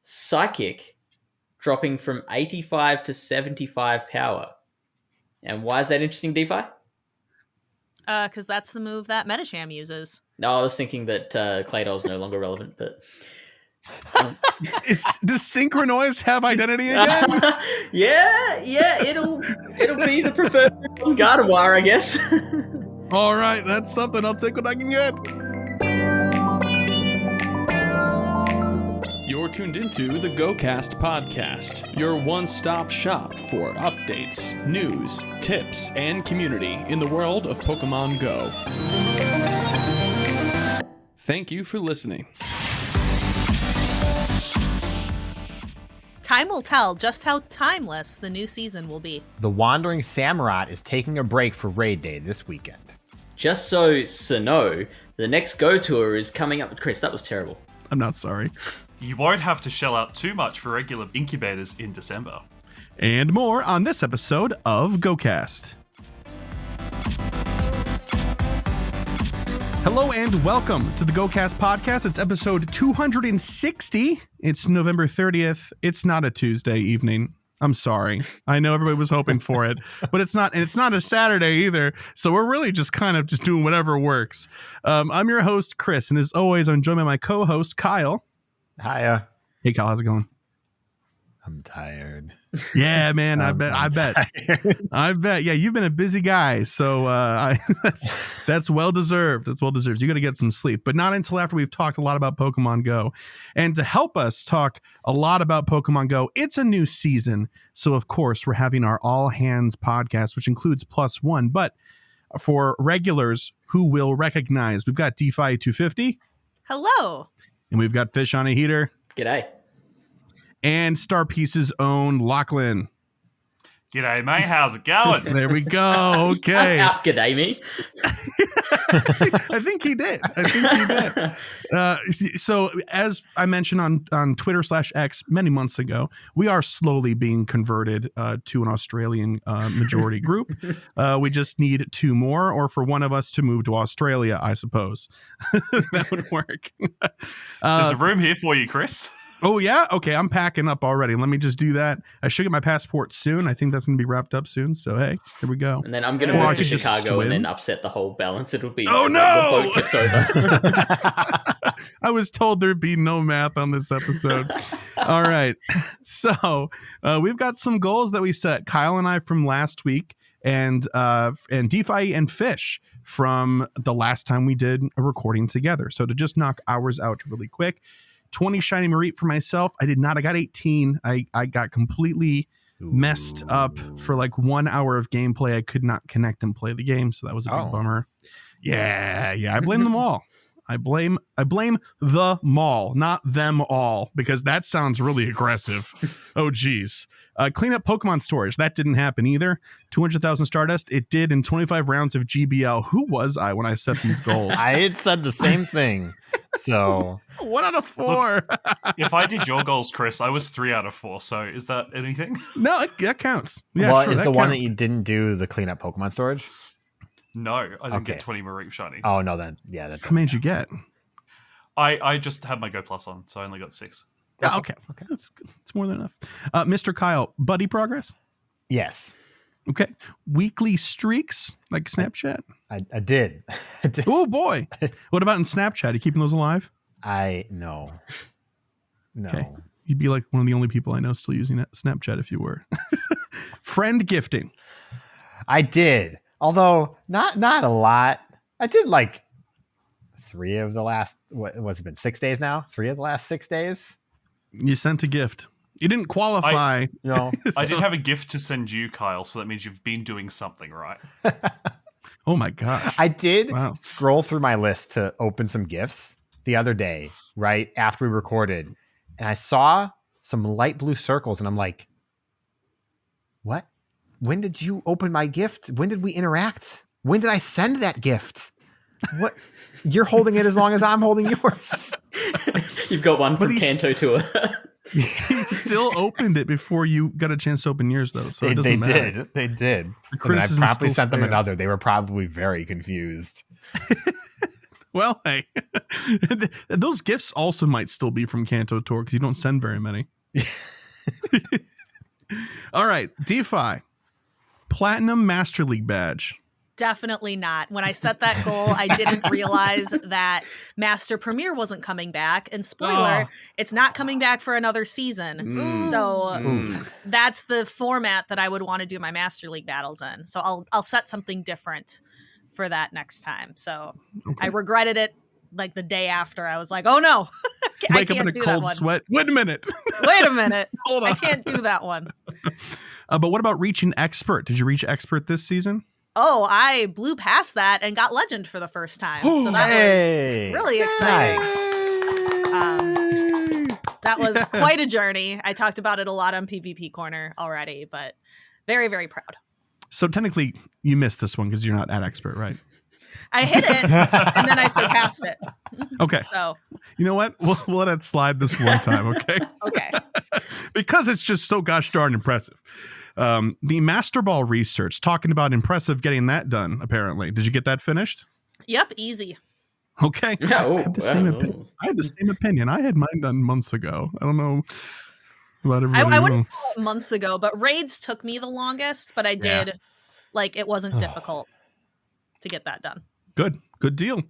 Psychic dropping from 85 to 75 power. And why is that interesting, DeFi? Because that's the move that Metasham uses. No, I was thinking that Claydol is no longer relevant, but... Does Synchronoise have identity again? yeah, it'll be the preferred Gardevoir, I guess. All right, that's something. I'll take what I can get. You're tuned into the GOCast podcast, your one-stop shop for updates, news, tips, and community in the world of Pokemon Go. Thank you for listening. Time will tell just how timeless the new season will be. The Wandering Samurott is taking a break for Raid Day this weekend. Just so know, the next Go Tour is coming up. Chris, that was terrible. I'm not sorry. You won't have to shell out too much for regular incubators in December. And more on this episode of GOCast. Hello and welcome to the GOCast podcast. It's episode 260. It's November 30th. It's not a Tuesday evening. I'm sorry. I know everybody was hoping for it, but it's not. And it's not a Saturday either. So we're really just kind of just doing whatever works. I'm your host, Chris. And as always, I'm joined by my co-host, Kyle. Hiya. Hey, Kyle. How's it going? I'm tired. Yeah, man. I bet. Yeah, you've been a busy guy, so that's well deserved. That's well deserved. You got to get some sleep, but not until after we've talked a lot about Pokemon Go. And to help us talk a lot about Pokemon Go, it's a new season, so of course we're having our all hands podcast, which includes plus one. But for regulars who will recognize, we've got DeFi 250. Hello. And we've got Fish on a Heater. G'day. And Star Piece's own Lachlan. G'day, mate. How's it going? There we go. Okay. G'day, me. I think he did. So as I mentioned on Twitter /X many months ago, we are slowly being converted to an Australian majority group. We just need two more, or for one of us to move to Australia, I suppose. That would work. There's a room here for you, Chris. Oh, yeah? Okay, I'm packing up already. Let me just do that. I should get my passport soon. I think that's going to be wrapped up soon. So, hey, here we go. And then I'm going to move to Chicago and then upset the whole balance. It'll be... Oh, no! The boat tips over. I was told there'd be no math on this episode. All right. So, we've got some goals that we set. Kyle and I from last week, and DeFi and Fish from the last time we did a recording together. So, to just knock ours out really quick, 20 shiny Mareep for myself. I did not. I got 18. I got completely messed up for like 1 hour of gameplay. I could not connect and play the game, so that was a big bummer. Yeah. I blame them all. I blame the mall, not them all, because that sounds really aggressive. Oh, geez. Clean up Pokemon storage. That didn't happen either. 200,000 Stardust. It did in 25 rounds of GBL. Who was I when I set these goals? I had said the same thing. So 1 out of 4. If I did your goals, Chris, I was 3 out of 4. So is that anything? No, that counts. Yeah, well, sure, is that the counts. one that you didn't do the clean up Pokemon storage? No, I didn't Okay. get 20 Mareep shinies. Oh, no, then. Yeah. That's How many did you get? I just had my Go Plus on, so I only got 6. Oh, okay. That's good. It's more than enough. Mr. Kyle, buddy progress? Yes. Okay. Weekly streaks like Snapchat? I did. Oh, boy. What about in Snapchat? Are you keeping those alive? No. Okay. You'd be like one of the only people I know still using Snapchat if you were. Friend gifting. I did. Although not a lot. I did like 3 of the last, what has it been, 6 days now? 3 of the last 6 days? You sent a gift. You didn't qualify. No. I did have a gift to send you, Kyle, so that means you've been doing something right. Oh my gosh. I did scroll through my list to open some gifts the other day, right after we recorded, and I saw some light blue circles, and I'm like, what? When did you open my gift? When did we interact? When did I send that gift? What? You're holding it as long as I'm holding yours. You've got one from Kanto Tour. He still opened it before you got a chance to open yours, though. So it doesn't matter. They did. The And I criticism promptly still sent them stands. another. They were probably very confused. Well, hey, those gifts also might still be from Kanto Tour because you don't send very many. All right, DeFi. Platinum Master League badge. Definitely not. When I set that goal, I didn't realize that Master Premier wasn't coming back. And spoiler, it's not coming back for another season. So that's the format that I would want to do my Master League battles in. So I'll set something different for that next time. So I regretted it like the day after. I was like, oh no, Wake up in a cold sweat. Wait a minute. Hold on. I can't do that one. But what about reaching expert? Did you reach expert this season? Oh, I blew past that and got legend for the first time. So that was really exciting. That was quite a journey. I talked about it a lot on PvP Corner already, but very, very proud. So technically, you missed this one because you're not at expert, right? I hit it, and then I surpassed it. Okay. So you know what? We'll let it slide this one time, okay? Okay. Because it's just so gosh darn impressive. The Master Ball research, talking about impressive getting that done, apparently. Did you get that finished? Yep, easy. Okay. Oh, I had the same opinion. I had mine done months ago. I don't know about everybody. I wouldn't call it months ago, but raids took me the longest, but I did, it wasn't difficult to get that done. Good deal.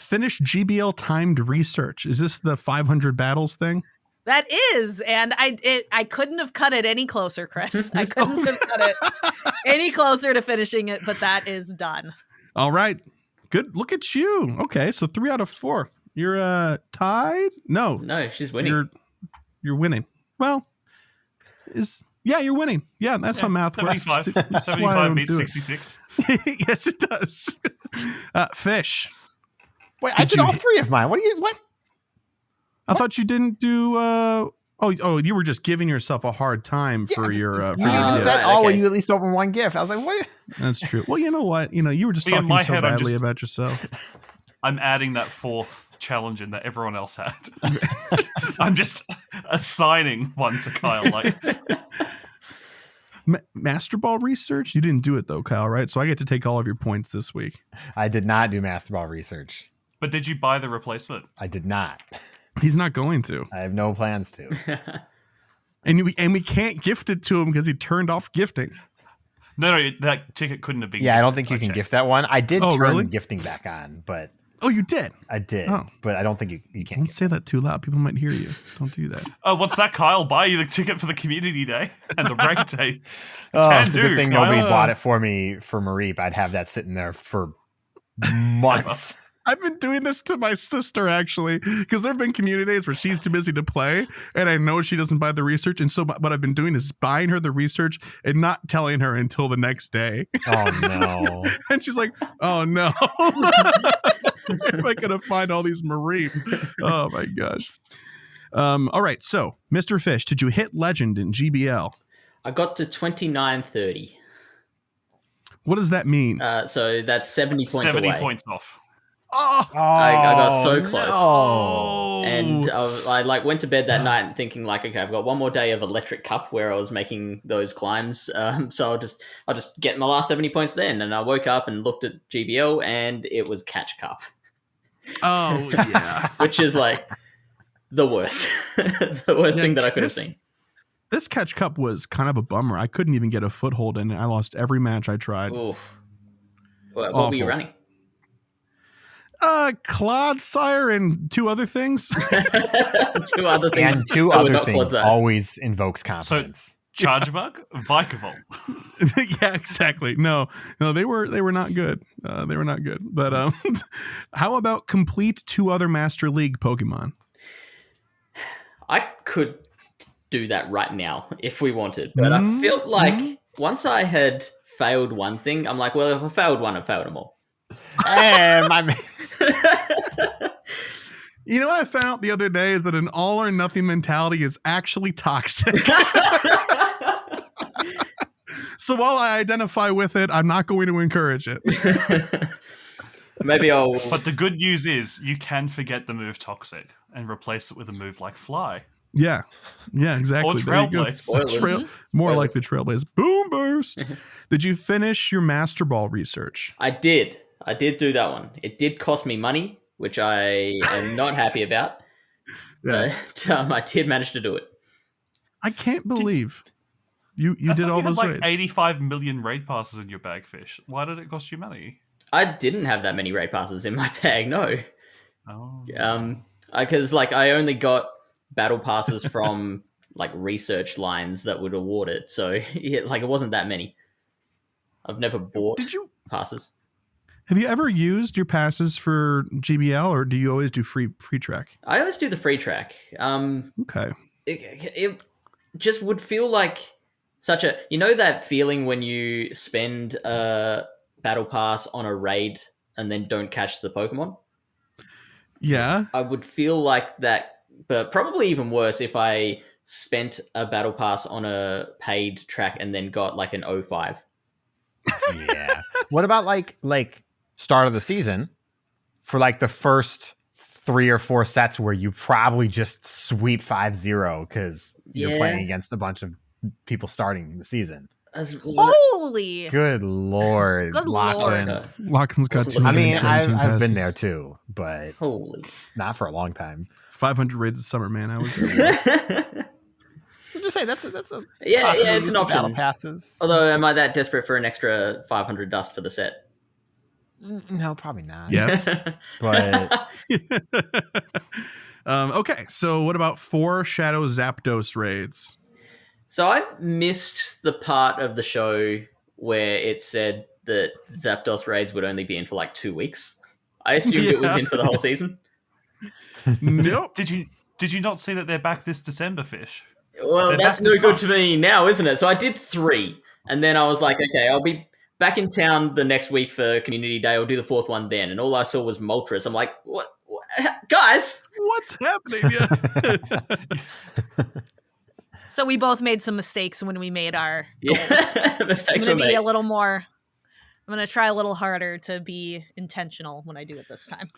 Finish GBL timed research. Is this the 500 battles thing? That is, and I couldn't have cut it any closer, Chris. I couldn't have cut it any closer to finishing it, but that is done. All right. Good. Look at you. Okay, so 3 out of 4. You're tied? No, she's winning. You're winning. Well, you're winning. Yeah, that's how math works. 75 beats 66. Yes, it does. Fish. Wait, I did all 3 of mine. What? I thought you didn't do. You were just giving yourself a hard time for your. You even said, will you at least open one gift? I was like, what? That's true. Well, you know what? You were just talking so badly about yourself. I'm adding that 4th challenge in that everyone else had. I'm just assigning one to Kyle. Master Ball research? You didn't do it though, Kyle, right? So I get to take all of your points this week. I did not do Master Ball research. But did you buy the replacement? I did not. He's not going to. I have no plans to. and we can't gift it to him because he turned off gifting. No, that ticket couldn't have been. Yeah, I don't think you can gift that one. I did turn gifting back on, but you did. I did, but I don't think you can't. Don't say that too loud. People might hear you. Don't do that. Oh, what's that, Kyle? Buy you the ticket for the community day and the rank day. It's a good thing nobody bought it for me for Mareep. I'd have that sitting there for months. I've been doing this to my sister, actually, because there have been community days where she's too busy to play, and I know she doesn't buy the research. And so what I've been doing is buying her the research and not telling her until the next day. Oh, no. And she's like, oh, no. Am I going to find all these Marie? Oh, my gosh. All right. So, Mr. Fish, did you hit legend in GBL? I got to 2930. What does that mean? So that's 70 points 70 away. points off. Oh, I got so close. no. And I went to bed that night thinking okay, I've got one more day of Electric Cup where I was making those climbs. So I'll just get my last 70 points then. And I woke up and looked at GBL and it was Catch Cup. Oh, yeah. Which is the worst. The worst thing that I could have seen. This Catch Cup was kind of a bummer. I couldn't even get a foothold in it. I lost every match I tried. Oof. What were you running? Clodsire and 2 other things. 2 other things. And 2 other things always invokes confidence. So, Charge Bug, Vikavolt. Yeah, exactly. No, they were not good. They were not good. But how about complete 2 other Master League Pokemon? I could do that right now if we wanted, but I felt like once I had failed one thing, I'm like, well, if I failed one, I failed them all. You know what I found out the other day is that an all or nothing mentality is actually toxic. So while I identify with it, I'm not going to encourage it. Maybe I'll. But the good news is you can forget the move Toxic and replace it with a move like Fly. Yeah, exactly. Or Trailblaze. More like the Trailblaze. Boom Burst. Did you finish your Master Ball research? I did do that one. It did cost me money, which I am not happy about. Yeah. But I did manage to do it. I can't believe you I did thought all you had those like raids. 85 million raid passes in your bag, Fish. Why did it cost you money? I didn't have that many raid passes in my bag, no. Oh. Because like I only got battle passes from like research lines that would award it, so yeah, like it wasn't that many. I've never bought passes. Have you ever used your passes for GBL, or do you always do free track? I always do the free track. Okay. It just would feel like such a, you know, that feeling when you spend a battle pass on a raid and then don't catch the Pokemon? Yeah. I would feel like that, but probably even worse if I spent a battle pass on a paid track and then got like an 05. Yeah. What about like start of the season for like the first 3 or 4 sets where you probably just sweep 5-0 because you're playing against a bunch of people starting the season? Holy! Good Lord. Good Lachlan. Lord. Lachlan's got I mean, 217 I've been passes. there too, but Holy. not for a long time. 500 raids of summer, man. I was there. I'm just saying that's a Yeah, possible it's use an of battle option. passes. Although, am I that desperate for an extra 500 dust for the set? No, probably not. Yes. But Okay, so what about 4 Shadow Zapdos raids? So I missed the part of the show where it said that Zapdos raids would only be in for like 2 weeks. I assumed it was in for the whole season. Nope. Did you not see that they're back this December, Fish? Well, They're that's back no this good month. to me now, isn't it? So I did 3, and then I was like, okay, I'll be back in town the next week for Community Day. I'll do the 4th one then. And all I saw was Moltres. I'm like, what? Guys? What's happening? Yeah. So we both made some mistakes when we made our goals. Yeah, I'm mistakes were going to be made. a little more. I'm going to try a little harder to be intentional when I do it this time.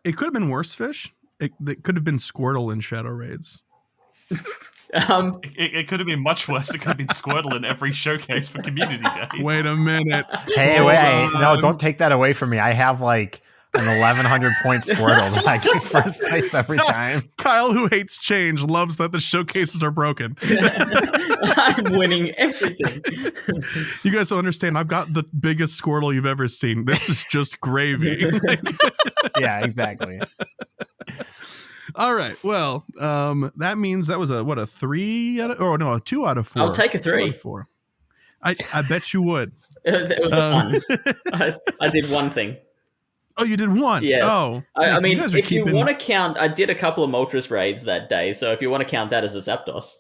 It could have been worse, Fish. It could have been Squirtle in Shadow raids. It could have been much worse. It could have been Squirtle in every showcase for Community Day. Wait a minute. hey, Hold wait, no, on. don't take that away from me. I have like an 1,100 point Squirtle that I get first place every time. Kyle, who hates change, loves that the showcases are broken. I'm winning everything. You guys don't understand. I've got the biggest Squirtle you've ever seen. This is just gravy. Yeah, exactly. All right. Well, that means that was a 3 out of, oh no, a 2 out of 4. I'll take a 3. 2 out of 4. I bet you would. It was a 1. I did one thing. Oh, you did 1. Yes. Oh, I mean, guys are if you keeping- want to count, I did a couple of Moltres raids that day, so if you want to count that as a Zapdos,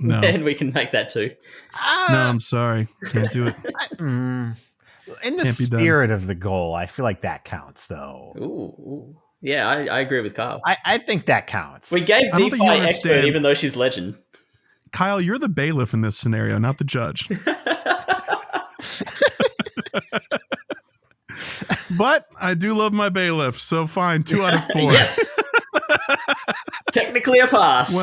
no, then we can make that too. no, I'm sorry, can't do it. In the Can't be done. spirit of the goal, I feel like that counts, though. Ooh. Yeah, I agree with Kyle. I think that counts. We gave I don't think DeFi you expert understand. even though she's legend. Kyle, you're the bailiff in this scenario, not the judge. But I do love my bailiff, so fine, 2 out of 4. Yes. Technically a pass.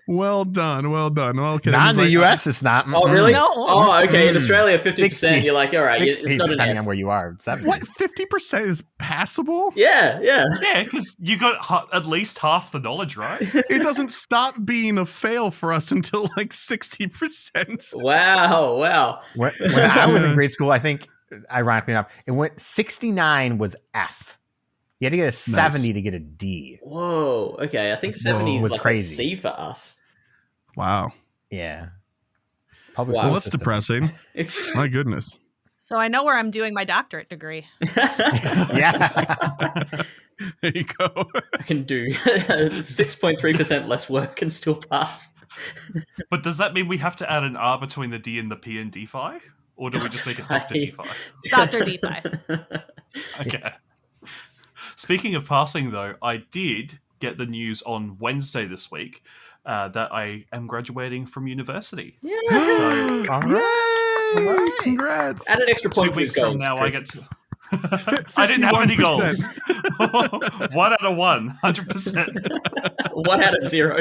Well done. Well, okay. Not in the He's U.S. It's not. oh, really? No. Oh, okay. In Australia, 50%. 60. You're like, all right, it's 60, not an depending F. on where you are. 70. What, 50% is passable? Yeah. Yeah, because you got at least half the knowledge, right? It doesn't stop being a fail for us until like 60%. Wow. When I was in grade school, I think, ironically enough, it went 69 was F. You had to get a 70 to get a D. Whoa. Okay, I think 70 is was like crazy. a C for us. Wow. Yeah. Public Wow. school Well, that's system. depressing. My goodness. So I know where I'm doing my doctorate degree. Yeah. There you go. I can do 6.3% less work and still pass. But does that mean we have to add an R between the D and the P in DeFi? Or do we just make it Dr. DeFi? Dr. DeFi. Okay. Speaking of passing, though, I did get the news on Wednesday this week that I am graduating from university. Yeah. So All Yay! right. Congrats. Add an extra 2 point to weeks his from goals, now, Chris. I get to. I didn't have any goals. 1 out of 1, 100%. 1 out of 0.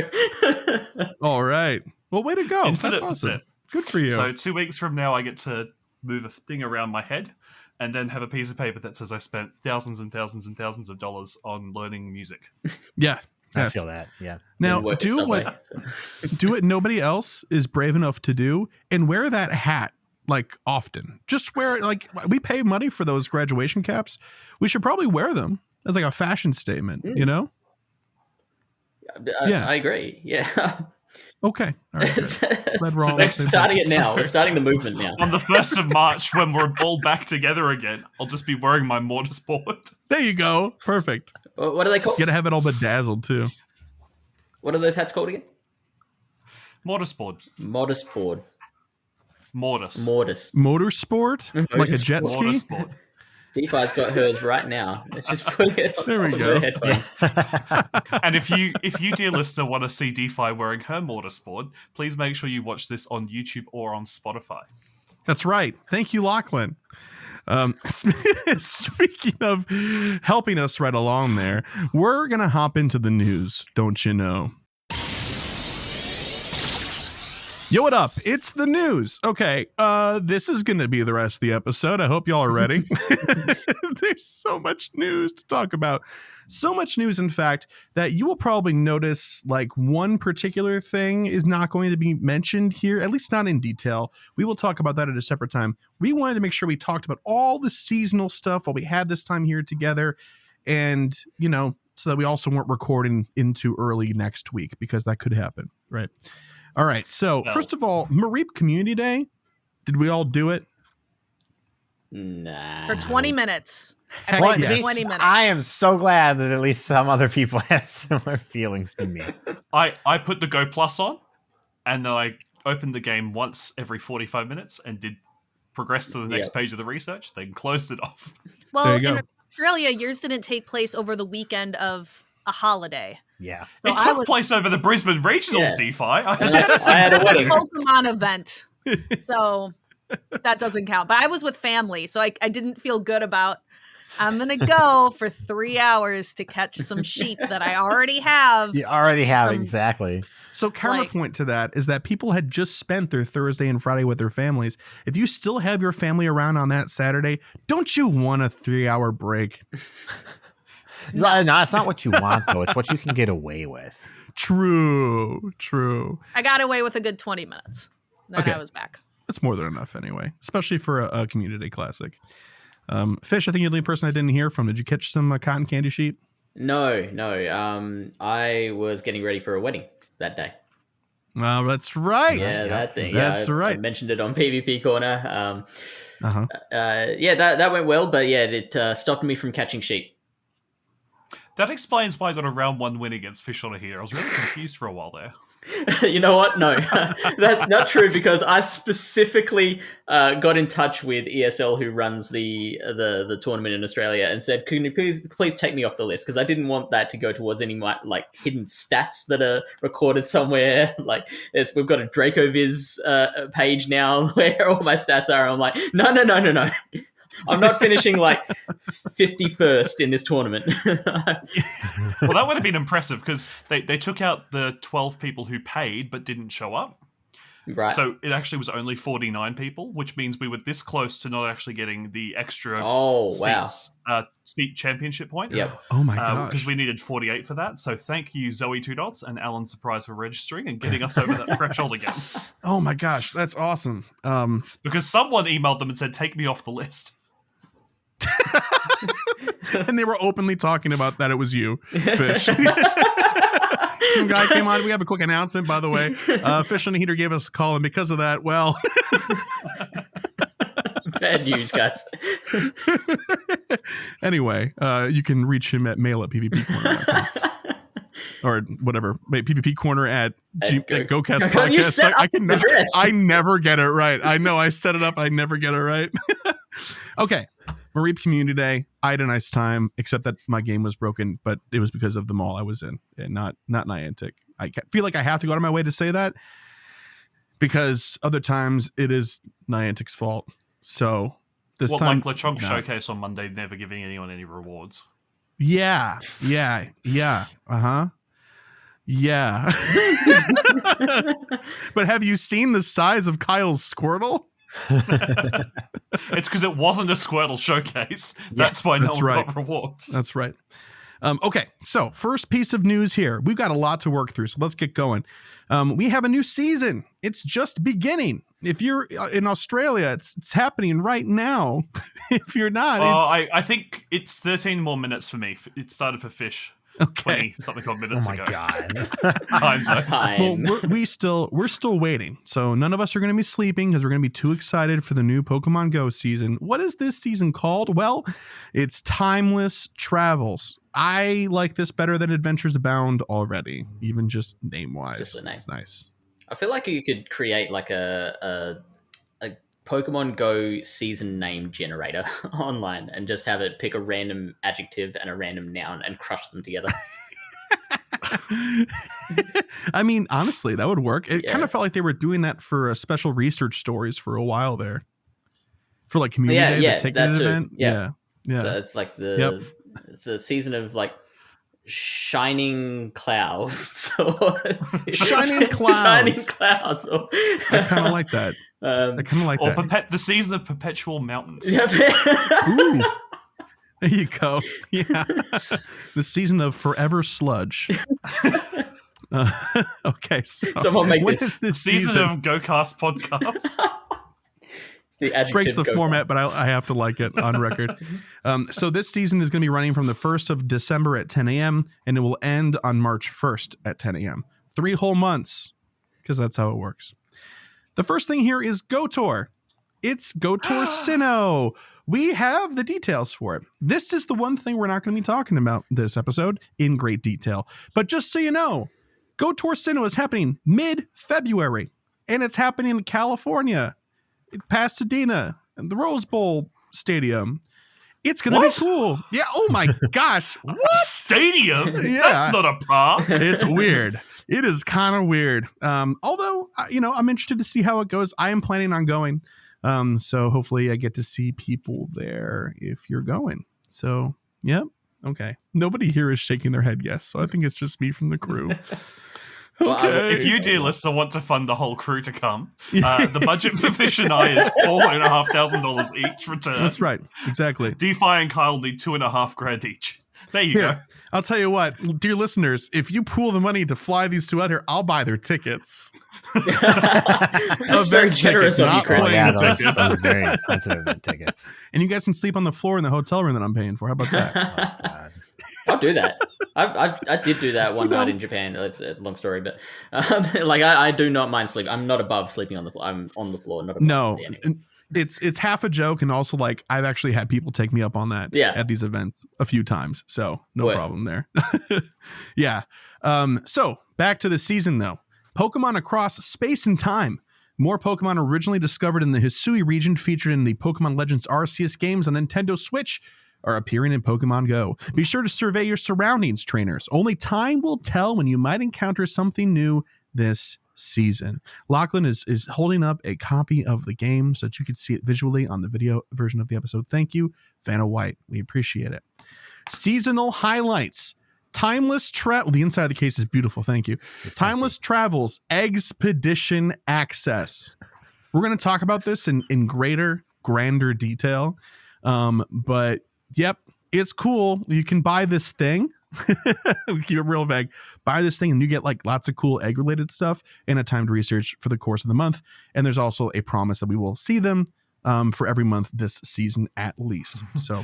All right. Well, way to go. Infinite That's awesome. percent. Good for you. So 2 weeks from now, I get to move a thing around my head. and then have a piece of paper that says I spent thousands and thousands and thousands of dollars on learning music. Yeah. I Yes. feel that. Yeah. Now, Work at do Subway. what nobody else is brave enough to do, and wear that hat like often. Just wear it. Like, we pay money for those graduation caps. We should probably wear them as like a fashion statement, you know? I agree. Yeah. Okay. All right. Glad we're So all on the next same Starting page. it now. We're starting the movement now. On the 1st of March, when we're all back together again, I'll just be wearing my Mortarsport. There you go. Perfect. What are they called? You gotta have it all bedazzled too. What are those hats called again? Mortarsport. Modest board. Mortis. Mortis. Motorsport? Like a jet ski? Mortarsport. DeFi's got hers right now. It's just putting it on There we top go. of her headphones. And if you, dear listener, want to see DeFi wearing her Mortarsport, please make sure you watch this on YouTube or on Spotify. That's right. Thank you, Lachlan. Speaking of helping us right along there, we're going to hop into the news, don't you know? Yo, what up? It's the news. Okay, this is going to be the rest of the episode. I hope y'all are ready. There's so much news to talk about. So much news, in fact, that you will probably notice like one particular thing is not going to be mentioned here, at least not in detail. We will talk about that at a separate time. We wanted to make sure we talked about all the seasonal stuff while we had this time here together. And, you know, so that we also weren't recording into early next week, because that could happen, right? All right. So first of all, Mareep Community Day. Did we all do it? Nah. For 20 minutes. I Well, played for yes. 20 minutes. I am so glad that at least some other people had similar feelings to me. I put the Go Plus on, and then I opened the game once every 45 minutes and did progress to the next page of the research, then closed it off. Well, There you in go. Australia, yours didn't take place over the weekend of a holiday. Yeah. So It took place over the Brisbane Regionals, Yeah. DeFi. I had a It's a wedding. Pokemon event. So that doesn't count. But I was with family, so I didn't feel good about, I'm going to go for 3 hours to catch some sheep that I already have. You already have, From- exactly. So counterpoint to that is that people had just spent their Thursday and Friday with their families. If you still have your family around on that Saturday, don't you want a 3-hour break? No, it's not what you want, though. It's what you can get away with. True. I got away with a good 20 minutes. Then Okay. I was back. That's more than enough anyway, especially for a community classic. Fish, I think you're the only person I didn't hear from. Did you catch some cotton candy sheep? No. I was getting ready for a wedding that day. Well, that's right. Yeah, that thing. That's I right. mentioned it on PvP Corner. Uh-huh. That went well, but yeah, it stopped me from catching sheep. That explains why I got a round 1 win against Fish on a Here. I was really confused for a while there. You know what? No, that's not true, because I specifically got in touch with ESL, who runs the tournament in Australia, and said, "Can you please take me off the list?" Because I didn't want that to go towards any like hidden stats that are recorded somewhere. Like we've got a DracoViz page now where all my stats are. I'm like, no. I'm not finishing like 51st in this tournament. Well, that would have been impressive, because they took out the 12 people who paid but didn't show up. Right. So it actually was only 49 people, which means we were this close to not actually getting the extra seat championship points. Yep. Oh my gosh. Because we needed 48 for that. So thank you, Zoe Two Dots and Alan Surprise, for registering and getting us over that threshold again. Oh my gosh, that's awesome. Because someone emailed them and said, "Take me off the list." And they were openly talking about that it was you, Fish. Some guy came on. We have a quick announcement, by the way. Fish on the Heater gave us a call, and because of that, well, Bad news, guys. anyway, you can reach him at mail@pvpcorner.com. Or whatever. Wait, PvP Corner at GoCast Podcast. You set up the address. I never get it right. I know I set it up. I never get it right. Okay. Mareep Community Day. I had a nice time, except that my game was broken, but it was because of the mall I was in, and not Niantic. I feel like I have to go out of my way to say that, because other times it is Niantic's fault. So this time, like LeChonk Showcase on Monday, never giving anyone any rewards. Yeah. Uh-huh. Yeah. But have you seen the size of Kyle's Squirtle? It's because it wasn't a Squirtle showcase. That's why no one got rewards. That's right. Okay, so first piece of news here. We've got a lot to work through, so let's get going. We have a new season. It's just beginning. If you're in Australia, it's happening right now. If you're not, I think it's 13 more minutes for me. It started for Fish. Okay. 20-something odd minutes ago. Oh my god. Time zones. Well, we're still waiting. So none of us are going to be sleeping because we're going to be too excited for the new Pokemon Go season. What is this season called? Well, it's Timeless Travels. I like this better than Adventures Abound already, even just name-wise. Just the name. It's nice. I feel like you could create like a Pokemon Go season name generator online and just have it pick a random adjective and a random noun and crush them together. I mean, honestly, that would work. It kind of felt like they were doing that for special research stories for a while there. For like community day, the ticket event. Yeah. So it's like it's a season of like shining clouds. Shining clouds. Shining clouds. I kind of like that. I kind of like or that. the season of perpetual mountains. Ooh, there you go. Yeah, the season of forever sludge. Okay, so someone make what this. Is this season of GOCast podcast. The adjective breaks the format, but I have to like it on record. So this season is going to be running from the 1st of December at 10 a.m. and it will end on March 1st at 10 a.m. 3 whole months, because that's how it works. The first thing here is Go Tour. It's Go Tour Sinnoh. We have the details for it. This is the one thing we're not going to be talking about this episode in great detail. But just so you know, Go Tour Sinnoh is happening mid-February, and it's happening in California, Pasadena, and the Rose Bowl Stadium. It's going to be cool. Yeah. Oh my gosh. What? Stadium? Yeah. That's not a park. It's weird. It is kind of weird. Although, I'm interested to see how it goes. I am planning on going. So hopefully I get to see people there if you're going. So, yeah. Okay. Nobody here is shaking their head yes. So I think it's just me from the crew. Okay. If you, dear listener, want to fund the whole crew to come, the budget for Fish and I is $4,500 each return. That's right. Exactly. DeFi and Kyle need $2,500 each. There you go. I'll tell you what, dear listeners, if you pool the money to fly these two out here, I'll buy their tickets. That's very generous of you, Chris. Yeah, those very expensive tickets. And you guys can sleep on the floor in the hotel room that I'm paying for. How about that? Oh, God. I'll do that. I did do that one night in Japan. It's a long story, but I do not mind sleeping. I'm not above sleeping on the floor. I'm on the floor, not above. No, it's half a joke, and also like I've actually had people take me up on that at these events a few times, so no problem there. Yeah. So back to the season though. Pokemon across space and time. More Pokemon originally discovered in the Hisui region, featured in the Pokemon Legends Arceus games on Nintendo Switch, are appearing in Pokemon Go. Be sure to survey your surroundings, trainers. Only time will tell when you might encounter something new this season. Lachlan is holding up a copy of the game so that you can see it visually on the video version of the episode. Thank you, Vanna White. We appreciate it. Seasonal highlights. Timeless Travel. The inside of the case is beautiful. Thank you. Timeless Travels Expedition Access. We're going to talk about this in grander detail. But yep, it's cool. You can buy this thing. Keep it real vague. Buy this thing and you get like lots of cool egg related stuff and a timed research for the course of the month. And there's also a promise that we will see them for every month this season at least. So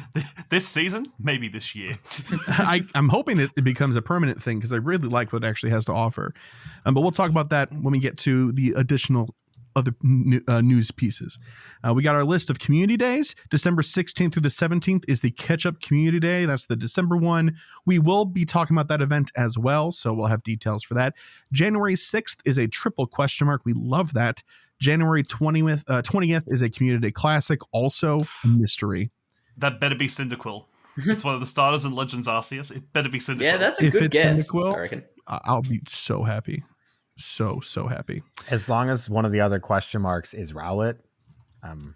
this season, maybe this year. I'm hoping it becomes a permanent thing because I really like what it actually has to offer. But we'll talk about that when we get to the additional other news pieces. We got our list of community days. December 16th through the 17th is the Catch-Up Community Day. That's the December one. We will be talking about that event as well, so we'll have details for that. January 6th is a triple question mark. We love that. January 20th is a Community Day Classic, also a mystery. That better be Cyndaquil. It's one of the starters in Legends Arceus. It better be Cyndaquil. Yeah, that's a good guess. Cyndaquil, I reckon. I'll be so happy. So happy. As long as one of the other question marks is Rowlet, I'm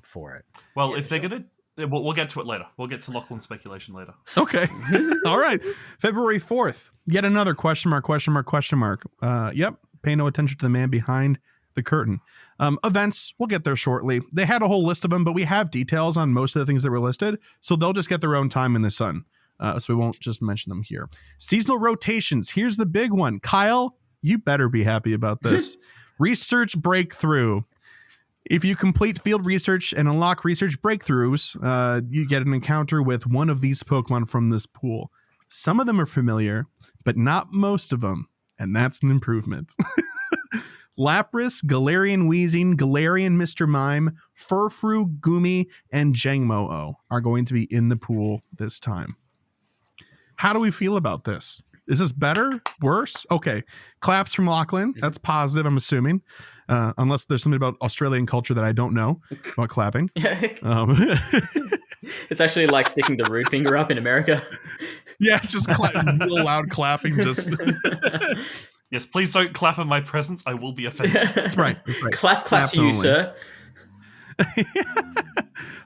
for it. Well, if they're gonna, we'll get to it later. We'll get to Lachlan's speculation later. Okay. All right. February 4th, yet another question mark. Yep. Pay no attention to the man behind the curtain. Events, we'll get there shortly. They had a whole list of them, but we have details on most of the things that were listed, so they'll just get their own time in the sun. So we won't just mention them here. Seasonal rotations. Here's the big one. Kyle, you better be happy about this. Research breakthrough. If you complete field research and unlock research breakthroughs, you get an encounter with one of these Pokemon from this pool. Some of them are familiar, but not most of them, and that's an improvement. Lapras, Galarian Weezing, Galarian Mr. Mime, Furfrou, Gumi, and Jangmo-O are going to be in the pool this time. How do we feel about this? Is this better? Worse? Okay. Claps from Lachlan. That's positive, I'm assuming. Unless there's something about Australian culture that I don't know about clapping. It's actually like sticking the root finger up in America. Yeah, just real loud clapping. Just Yes, please don't clap in my presence. I will be offended. That's right. Clap to you, sir.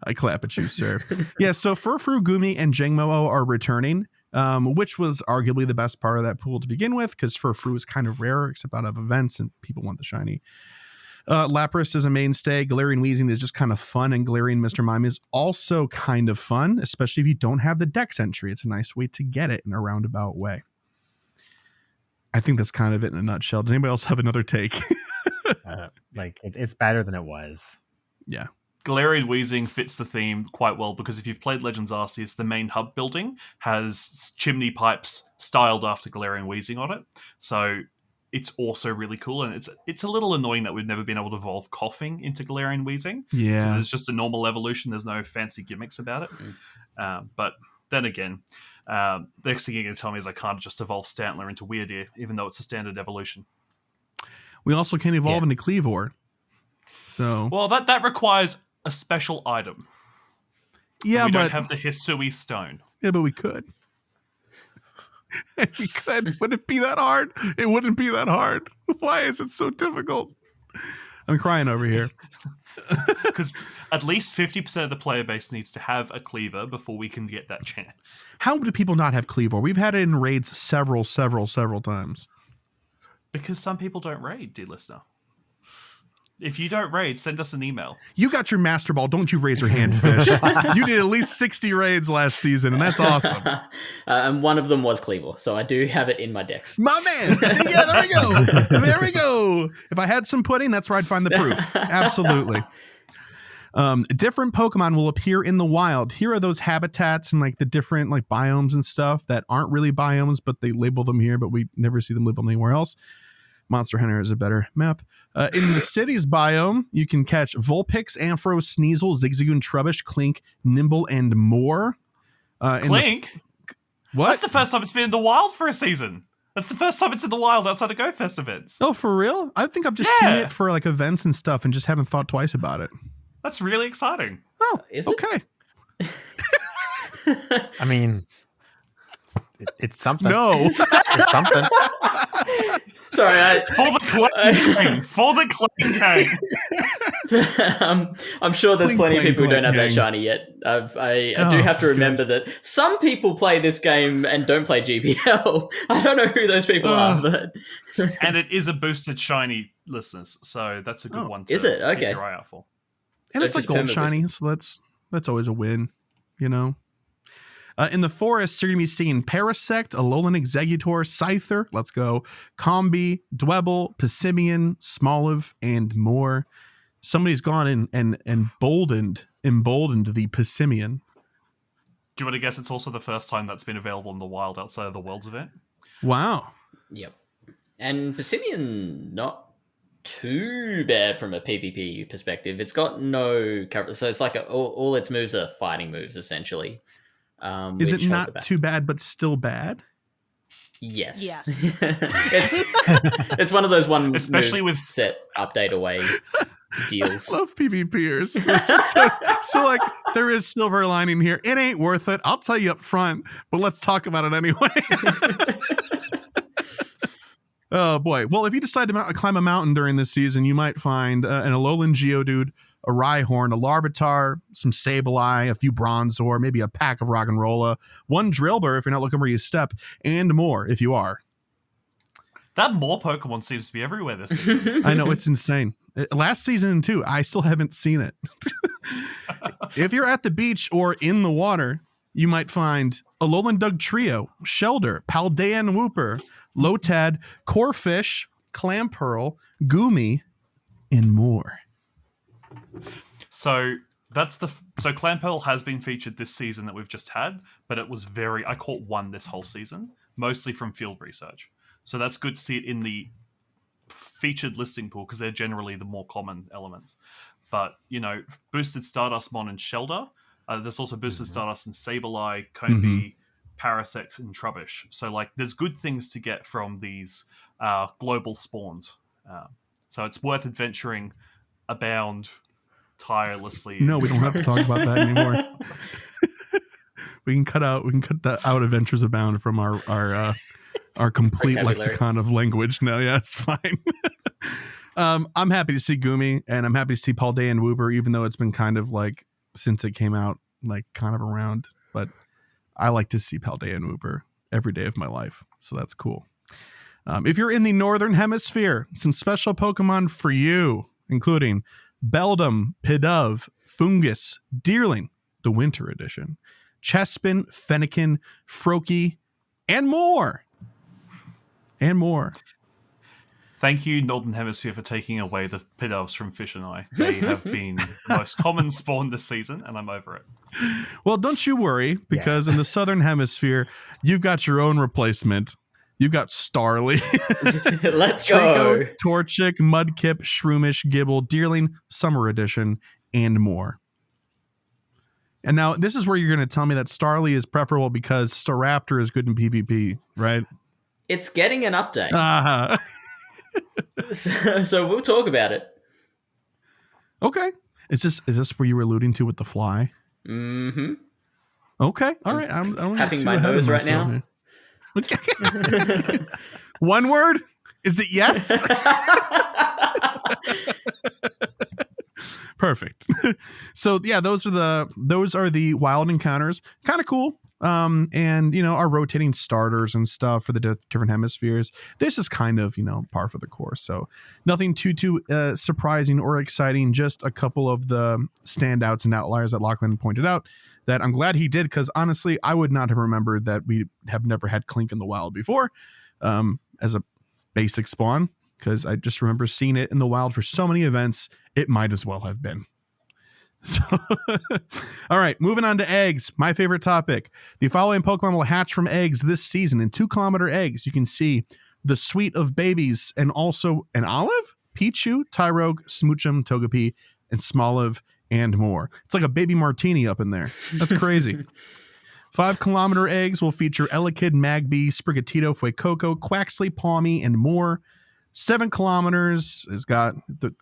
I clap at you, sir. Yeah, so Furfrou, Gumi, and Jangmo-O are returning, which was arguably the best part of that pool to begin with, because Furfrou is kind of rare, except out of events, and people want the shiny. Lapras is a mainstay. Galarian Weezing is just kind of fun, and Galarian Mr. Mime is also kind of fun, especially if you don't have the Dex entry. It's a nice way to get it in a roundabout way. I think that's kind of it in a nutshell. Does anybody else have another take? It's better than it was. Yeah. Galarian Weezing fits the theme quite well because if you've played Legends Arceus, the main hub building has chimney pipes styled after Galarian Weezing on it. So it's also really cool, and it's a little annoying that we've never been able to evolve coughing into Galarian Weezing. Yeah. There's just a normal evolution. There's no fancy gimmicks about it. But then again, the next thing you're going to tell me is I can't just evolve Stantler into Weirdeer, even though it's a standard evolution. We also can evolve into Cleavor. So well, that requires a special item. Yeah, and we but don't have the Hisui stone. Yeah, but we could. We could. Would it be that hard? It wouldn't be that hard. Why is it so difficult? I'm crying over here. Because at least 50% of the player base needs to have a Cleaver before we can get that chance. How do people not have Cleavor? We've had it in raids several times. Because some people don't raid, dear listener. If you don't raid, send us an email. You got your Master Ball. Don't you raise your hand, Fish. You did at least 60 raids last season, and that's awesome. And one of them was Cleavor, so I do have it in my decks. My man. See, yeah, there we go. There we go. If I had some pudding, that's where I'd find the proof. Absolutely. Different Pokemon will appear in the wild. Here are those habitats and like the different like biomes and stuff that aren't really biomes, but they label them here, but we never see them labeled anywhere else. Monster Hunter is a better map. In the city's biome, you can catch Vulpix, Ampharos, Sneasel, Zigzagoon, Trubbish, Clink, Nimble, and more. Clink? What? That's the first time it's been in the wild for a season. That's the first time it's in the wild outside of GOCast events. Oh, for real? I think I've just seen it for like events and stuff and just haven't thought twice about it. That's really exciting. Oh, is it? Okay. I mean, it's something. No. It's something. Sorry, For the Clink gang. I'm sure there's Clink, plenty of clink, people who don't have clink, that shiny yet. I do have to remember that some people play this game and don't play GPL. I don't know who those people are, but And it is a boosted shiny, listeners, so that's a good one to is it? Okay. keep your eye out for. And So it's like just gold perma shiny, so that's always a win, you know. In the forests, you're going to be seeing Parasect, Alolan Exeggutor, Scyther, let's go, Combi, Dwebble, Passimian, Smoliv, and more. Somebody's gone in and emboldened the Passimian. Do you want to guess it's also the first time that's been available in the wild outside of the Worlds event? Wow. yep. And Passimian, not too bad from a PvP perspective. It's got no cover, so it's like all its moves are fighting moves essentially. Is which it holds not back. too bad, but still bad? Yes. Yes. it's one of those one Especially move with- set update away deals. I love PvPers. It's just so like there is silver lining here. It ain't worth it. I'll tell you up front, but let's talk about it anyway. Oh boy. Well, if you decide to climb a mountain during this season, you might find an Alolan Geodude, a Rhyhorn, a Larvitar, some Sableye, a few Bronzor, maybe a pack of Roggenrola, one Drillbur if you're not looking where you step, and more if you are. That more Pokemon seems to be everywhere this season. I know, it's insane. Last season too, I still haven't seen it. If you're at the beach or in the water, you might find Alolan Dugtrio, Shelder, Paldean Wooper, Lotad, Corphish, Clamperl, Goomy, and more. So Clamperl has been featured this season that we've just had, but it was I caught one this whole season, mostly from field research. So that's good to see it in the featured listing pool because they're generally the more common elements. But, boosted Stardustmon and Shelder. There's also boosted Stardust and Sableye, Combee, Parasect, and Trubbish. So, there's good things to get from these global spawns. So it's worth adventuring abound tirelessly. No, we don't have to talk about that anymore. we can cut out Adventures Abound from our complete lexicon of language. No, yeah, it's fine. I'm happy to see Goomy, and I'm happy to see Paldean Wooper, even though it's been kind of since it came out, kind of around. But I like to see Paldean Wooper every day of my life, so that's cool. If you're in the Northern Hemisphere, some special Pokemon for you, including Beldum, Pidove, Fungus, Deerling, the Winter Edition, Chespin, Fennekin, Froakie, and more. And more. Thank you, Northern Hemisphere, for taking away the Pidoves from Fish and I. They have been the most common spawn this season, and I'm over it. Well, don't you worry, because in the Southern Hemisphere, you've got your own replacement. You've got Starly. Let's go. Trico, Torchic, Mudkip, Shroomish, Gibble, Deerling, Summer Edition, and more. And now, this is where you're going to tell me that Starly is preferable because Staraptor is good in PvP, right? It's getting an update. Uh-huh. So we'll talk about it. Okay. Is this where you were alluding to with the fly? Mm-hmm. Okay. All right. I'm tapping my nose right now. One word? Is it yes? Perfect. So yeah, those are the wild encounters. Kind of cool. And our rotating starters and stuff for the different hemispheres. This is kind of par for the course. So nothing too surprising or exciting. Just a couple of the standouts and outliers that Lachlan pointed out that I'm glad he did, because honestly, I would not have remembered that we have never had Clink in the wild before as a basic spawn, because I just remember seeing it in the wild for so many events. It might as well have been. So, all right, moving on to eggs, my favorite topic. The following Pokemon will hatch from eggs this season. In 2-kilometer eggs, you can see the suite of babies, and also an Olive, Pichu, Tyrogue, Smoochum, Togepi, and Smoliv, and more. It's like a baby martini up in there. That's crazy. 5-kilometer eggs will feature Elekid, Magby, Sprigatito, Fuecoco, Quaxley, Palmy, and more. 7 kilometers has got the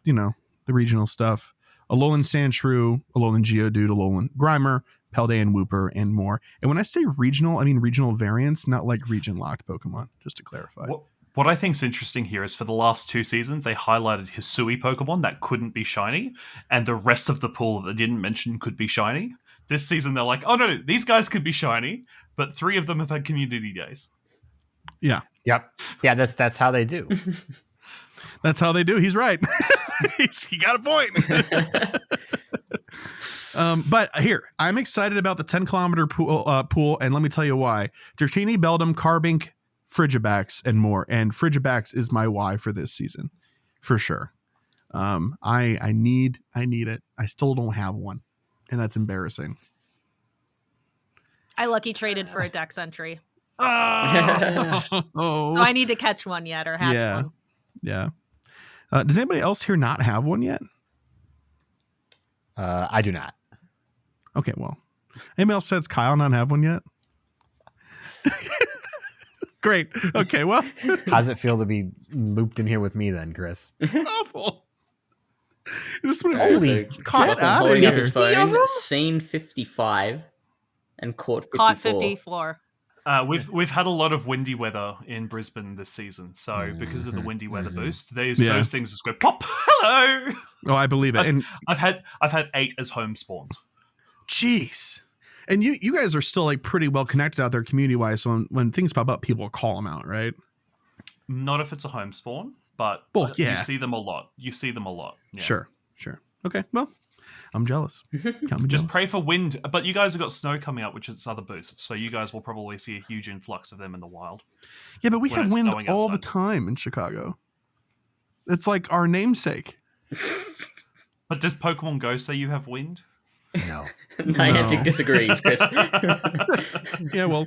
regional stuff. Alolan Sandshrew, Alolan Geodude, Alolan Grimer, Paldean Wooper, and more. And when I say regional, I mean regional variants, not like region-locked Pokemon, just to clarify. What I think is interesting here is for the last 2 seasons, they highlighted Hisui Pokemon that couldn't be shiny, and the rest of the pool that they didn't mention could be shiny. This season, they're like, oh no, these guys could be shiny, but 3 of them have had community days. Yeah. Yep. Yeah, that's how they do. That's how they do. He's right. He got a point. But here, I'm excited about the 10-kilometer pool, and let me tell you why. Dratini, Beldum, Carbink, Frigibax, and more. And Frigibax is my why for this season, for sure. I need it. I still don't have one, and that's embarrassing. I lucky traded for a Dex entry. Oh. So I need to catch one yet or hatch one. Yeah. Does anybody else here not have one yet? I do not. Okay, well. Anybody else besides Kyle not have one yet? Great. Okay, well. How's it feel to be looped in here with me then, Chris? Awful. This one Holy get out of here. His phone, scene 55 and caught 54. Caught 54. We've had a lot of windy weather in Brisbane this season, so because of the windy weather boost, those things just go pop. Hello. Oh, I believe it. I've had 8 as home spawns. Jeez. And you guys are still like pretty well connected out there community wise. So when things pop up, people call them out, right? Not if it's a home spawn, but Well, yeah. you see them a lot. You see them a lot. Yeah. Sure. Okay, well, I'm jealous. Count me Just jealous. pray for wind. But you guys have got snow coming up, which is other boosts. So you guys will probably see a huge influx of them in the wild. Yeah, but we when have it's wind snowing all the outside. time in Chicago. It's like our namesake. But does Pokemon Go say you have wind? No. Niantic disagrees, Chris. Yeah, well,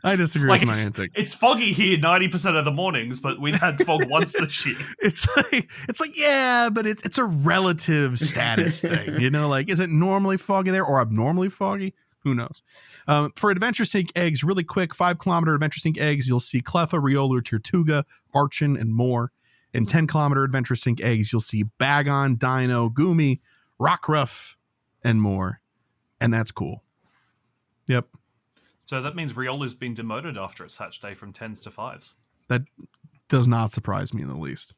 I disagree Like with it's, Niantic. it's foggy here 90% of the mornings, but we've had fog once this year. It's like yeah, but it's a relative status thing, you know. Like, is it normally foggy there or abnormally foggy? Who knows? For Adventure Sync eggs, really quick, 5-kilometer Adventure Sync eggs, you'll see Cleffa, Riolu, Tortuga, Archon, and more. In 10-kilometer Adventure Sync eggs, you'll see Bagon, Dino, Goomy, Rockruff, and more. And that's cool. Yep. So that means Riolu's been demoted after its hatch day from 10s to 5s. That does not surprise me in the least.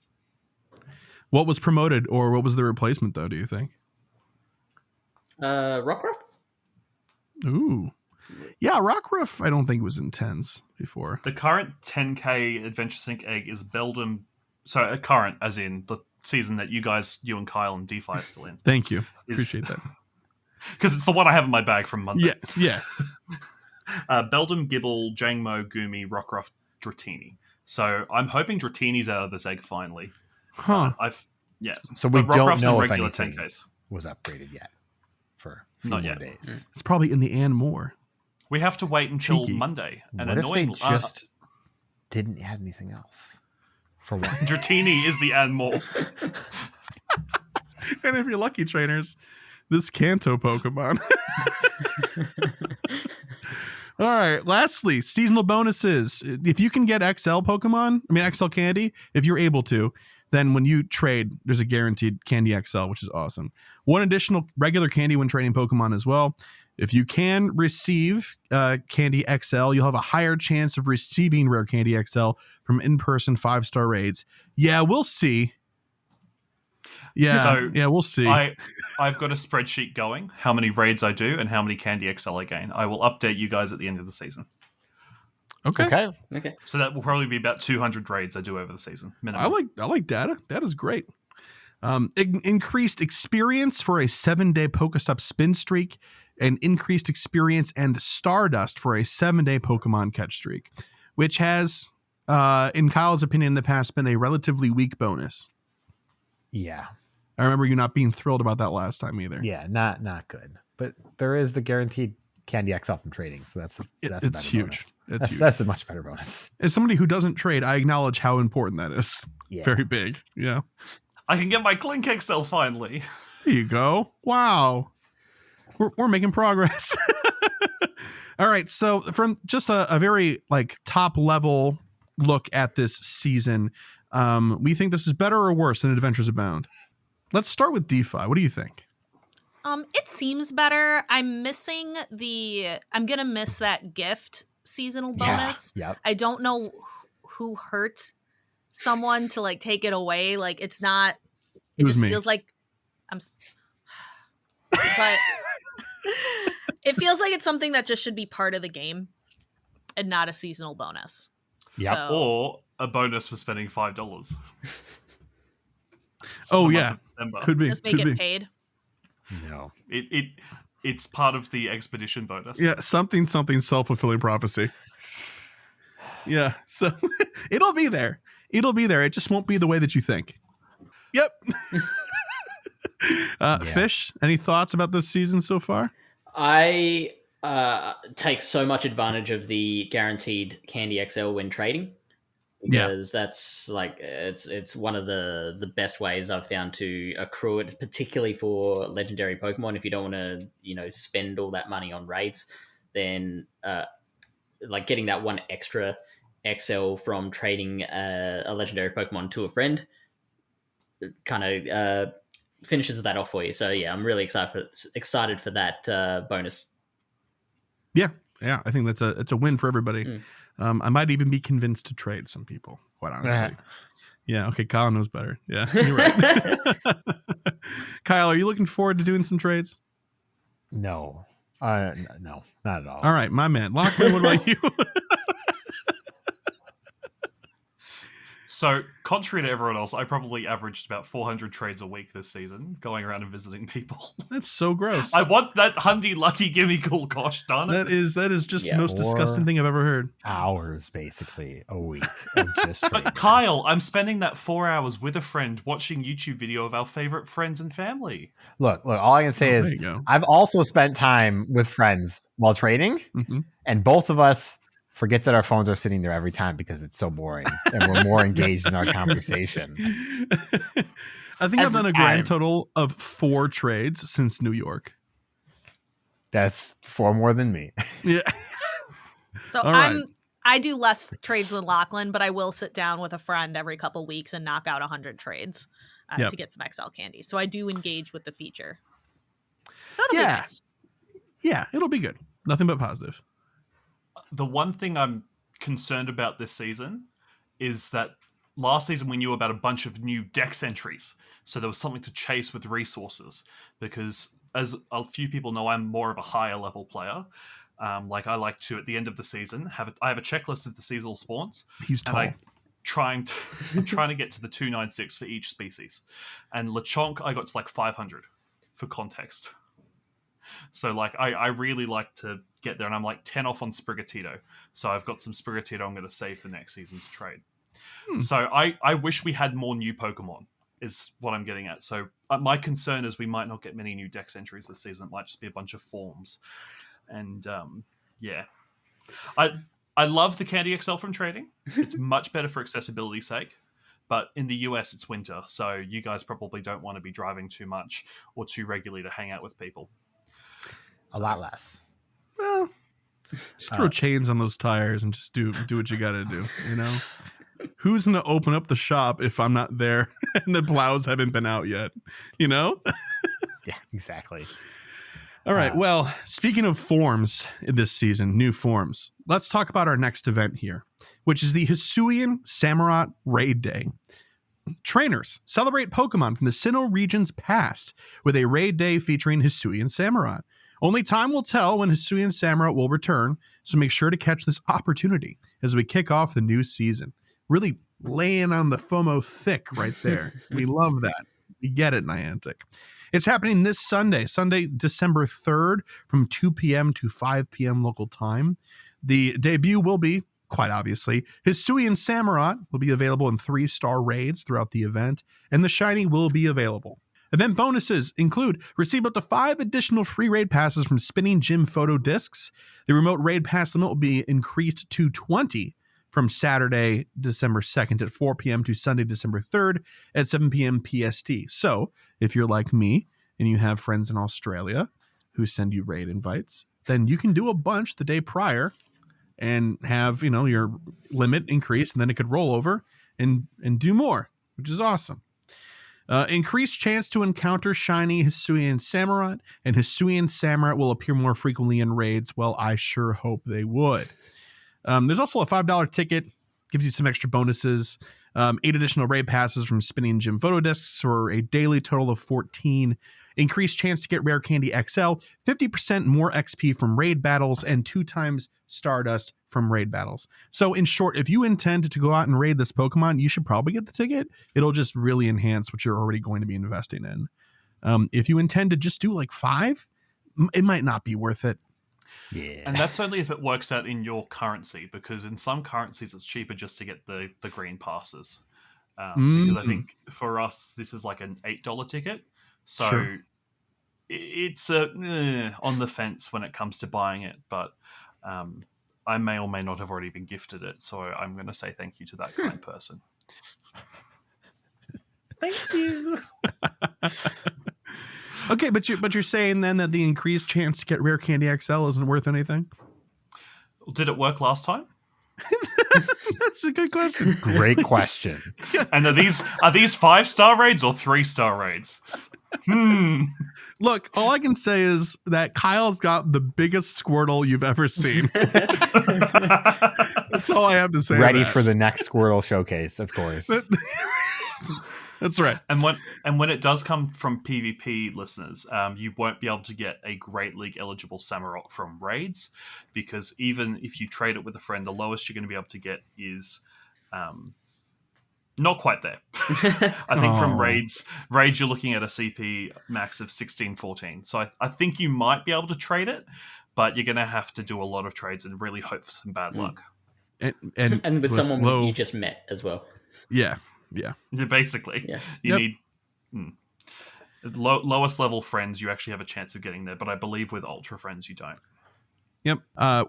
What was promoted or what was the replacement, though, do you think? Rockruff? Ooh. Yeah, Rockruff, I don't think was in 10s before. The current 10k Adventure Sync egg is Beldum. So current, as in the season that you and Kyle and DeFi are still in. Thank you. Appreciate that. Because it's the one I have in my bag from Monday. Yeah. Beldum, Gibble, Jangmo, Goomy, Rockruff, Dratini. So I'm hoping Dratini's out of this egg finally. Huh. But So we don't Rockruff's in know if regular anything 10Ks. was upgraded yet for a few Not more yet. days. It's probably in the and more. We have to wait until Cheeky. Monday. And What if they annoying, just didn't add anything else? For what? Dratini is the and more. And if you're lucky, trainers, this Kanto Pokemon. All right. Lastly, seasonal bonuses. If you can get XL Pokemon, XL candy, if you're able to, then when you trade, there's a guaranteed candy XL, which is awesome. One additional regular candy when trading Pokemon as well. If you can receive candy XL, you'll have a higher chance of receiving rare candy XL from in-person 5-star raids. Yeah, we'll see. Yeah, we'll see. I've got a spreadsheet going, how many raids I do and how many candy XL I gain. I will update you guys at the end of the season. Okay. So that will probably be about 200 raids I do over the season. Minimum. I like data. Data's great. Increased experience for a 7-day Pokestop spin streak, and increased experience and Stardust for a 7-day Pokemon catch streak, which has, in Kyle's opinion, in the past been a relatively weak bonus. Yeah. I remember you not being thrilled about that last time either. Yeah, not good. But there is the guaranteed candy XL from trading, so that's a It's better huge. bonus. Huge. That's a much better bonus. As somebody who doesn't trade, I acknowledge how important that is. Yeah. Very big. Yeah. I can get my Clink XL finally. There you go. Wow. We're making progress. All right. So from just a very top level look at this season, we think this is better or worse than Adventures Abound. Let's start with DeFi. What do you think? It seems better. I'm gonna miss that gift seasonal bonus. Yeah. Yep. I don't know who hurt someone to take it away. It's not. It just feels like but it feels like it's something that just should be part of the game and not a seasonal bonus. Yep. So, Or a bonus for spending $5. Oh, The yeah. month of December. Could be. just make could it be. paid. No. It's part of the expedition bonus. Yeah. Something self-fulfilling prophecy. Yeah. So it'll be there. It just won't be the way that you think. Yep. Fish, any thoughts about this season so far? I take so much advantage of the guaranteed candy XL when trading, because that's it's one of the best ways I've found to accrue it, particularly for legendary Pokemon. If you don't want to spend all that money on raids, then getting that one extra XL from trading a legendary Pokemon to a friend kind of finishes that off for you. So yeah, I'm really excited for that bonus. Yeah, I think it's a win for everybody. I might even be convinced to trade some people, quite honestly. Yeah, okay, Kyle knows better. Yeah, you're right. Kyle, are you looking forward to doing some trades? No. No, not at all. All right, my man. Lachlan, what about you? So, contrary to everyone else, I probably averaged about 400 trades a week this season, going around and visiting people. That's so gross. I want that Hundy Lucky Gimme Cool, gosh darn it. That is just Yeah. the most disgusting thing I've ever heard. Hours, basically, a week of just trading. But Kyle, I'm spending that 4 hours with a friend watching YouTube video of our favorite friends and family. Look, all I can say there is you go. I've also spent time with friends while trading, and both of us forget that our phones are sitting there every time because it's so boring and we're more engaged in our conversation. I think I've done a grand total of 4 trades since New York. That's 4 more than me. Yeah. So I do less trades than Lachlan, but I will sit down with a friend every couple weeks and knock out 100 trades to get some XL candy. So I do engage with the feature. So that'll be nice. Yeah, it'll be good. Nothing but positive. The one thing I'm concerned about this season is that last season we knew about a bunch of new dex entries. So there was something to chase with resources. Because as a few people know, I'm more of a higher level player. Like I like to, at the end of the season, I have a checklist of the seasonal spawns. He's tall. And I'm trying to get to the 296 for each species. And Lechonk, I got to like 500 for context. So like I really like to get there, and I'm like 10 off on Sprigatito. So I've got some Sprigatito I'm going to save for next season to trade. So I wish we had more new Pokemon, is what I'm getting at. So my concern is we might not get many new dex entries this season. It might just be a bunch of forms. And I love the Candy XL from trading. It's much better for accessibility's sake. But in the US, it's winter, so you guys probably don't want to be driving too much or too regularly to hang out with people. A lot less. Well, just throw chains on those tires and just do what you got to do, you know? Who's going to open up the shop if I'm not there and the plows haven't been out yet, you know? Yeah, exactly. All right. Well, speaking of forms this season, new forms, let's talk about our next event here, which is the Hisuian Samurott Raid Day. Trainers celebrate Pokemon from the Sinnoh region's past with a raid day featuring Hisuian Samurott. Only time will tell when Hisuian Samurott will return, so make sure to catch this opportunity as we kick off the new season. Really laying on the FOMO thick right there. We love that. We get it, Niantic. It's happening this Sunday, December 3rd from 2 p.m. to 5 p.m. local time. The debut will be, quite obviously, Hisuian Samurott will be available in 3-star raids throughout the event, and the Shiny will be available. Event bonuses include receive up to 5 additional free raid passes from Spinning Gym photo discs. The remote raid pass limit will be increased to 20 from Saturday, December 2nd at 4 p.m. to Sunday, December 3rd at 7 p.m. PST. So if you're like me and you have friends in Australia who send you raid invites, then you can do a bunch the day prior and have, you know, your limit increase, and then it could roll over and do more, which is awesome. Increased chance to encounter shiny Hisuian Samurott, and Hisuian Samurott will appear more frequently in raids. Well, I sure hope they would. There's also a $5 ticket, gives you some extra bonuses. 8 additional raid passes from Spinning Gym photo discs for a daily total of 14. Increased chance to get Rare Candy XL, 50% more XP from raid battles, and 2 times Stardust from raid battles. So in short, if you intend to go out and raid this Pokemon, you should probably get the ticket. It'll just really enhance what you're already going to be investing in. If you intend to just do like 5, it might not be worth it. Yeah. And that's only if it works out in your currency, because in some currencies it's cheaper just to get the green passes. Because I think for us, this is like an $8 ticket. So Sure. It's on the fence when it comes to buying it. But I may or may not have already been gifted it. So I'm going to say thank you to that kind person. Thank you. Okay, but you're saying then that the increased chance to get Rare Candy XL isn't worth anything? Did it work last time? That's a good question. Great question. And are these 5-star raids or 3-star raids? Look, all I can say is that Kyle's got the biggest Squirtle you've ever seen. That's all I have to say. Ready for the next Squirtle showcase, of course. That's right. And when it does come from PvP listeners, you won't be able to get a Great League eligible Samurott from raids, because even if you trade it with a friend, the lowest you're going to be able to get is Not quite there. I think from raids you're looking at a CP max of 16-14. So I think you might be able to trade it, but you're going to have to do a lot of trades and really hope for some bad luck. And with someone you just met as well. Yeah. Basically. Yeah. You need lowest level friends, you actually have a chance of getting there, but I believe with ultra friends you don't. Yep.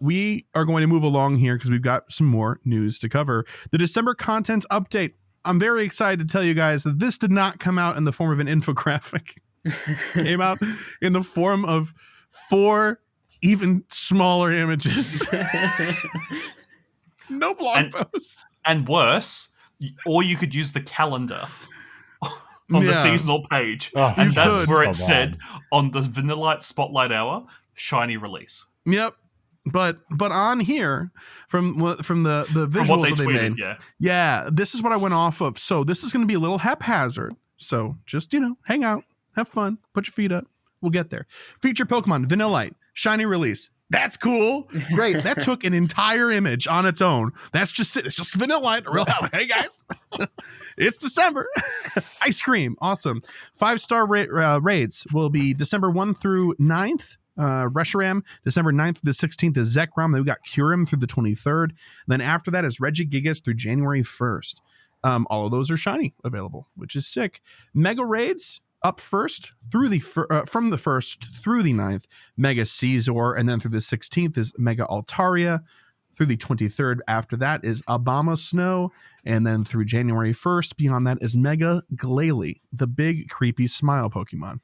We are going to move along here because we've got some more news to cover. The December content update. I'm very excited to tell you guys that this did not come out in the form of an infographic. It came out in the form of 4 even smaller images. No blog post. And worse, or you could use the calendar on the seasonal page. And that's where it said on the Vanillite Spotlight Hour, shiny release. Yep. But on here, from the visuals from what they that they tweeted, made, yeah, this is what I went off of. So this is going to be a little haphazard. So just hang out, have fun, put your feet up. We'll get there. Feature Pokemon Vanillite shiny release. That's cool. Great. That took an entire image on its own. That's just it. It's just Vanillite. Real hell. Hey guys, it's December. Ice cream. Awesome. 5-star raids will be December 1 through 9th. Reshiram, December 9th through the 16th is Zekrom. Then we got Kyurem through the 23rd. Then after that is Regigigas through January 1st. All of those are shiny available, which is sick. Mega raids up first through from the 1st through the 9th. Mega Caesar, and then through the 16th is Mega Altaria. Through the 23rd after that is Obama Snow, and then through January 1st beyond that is Mega Glalie, the big creepy smile Pokemon.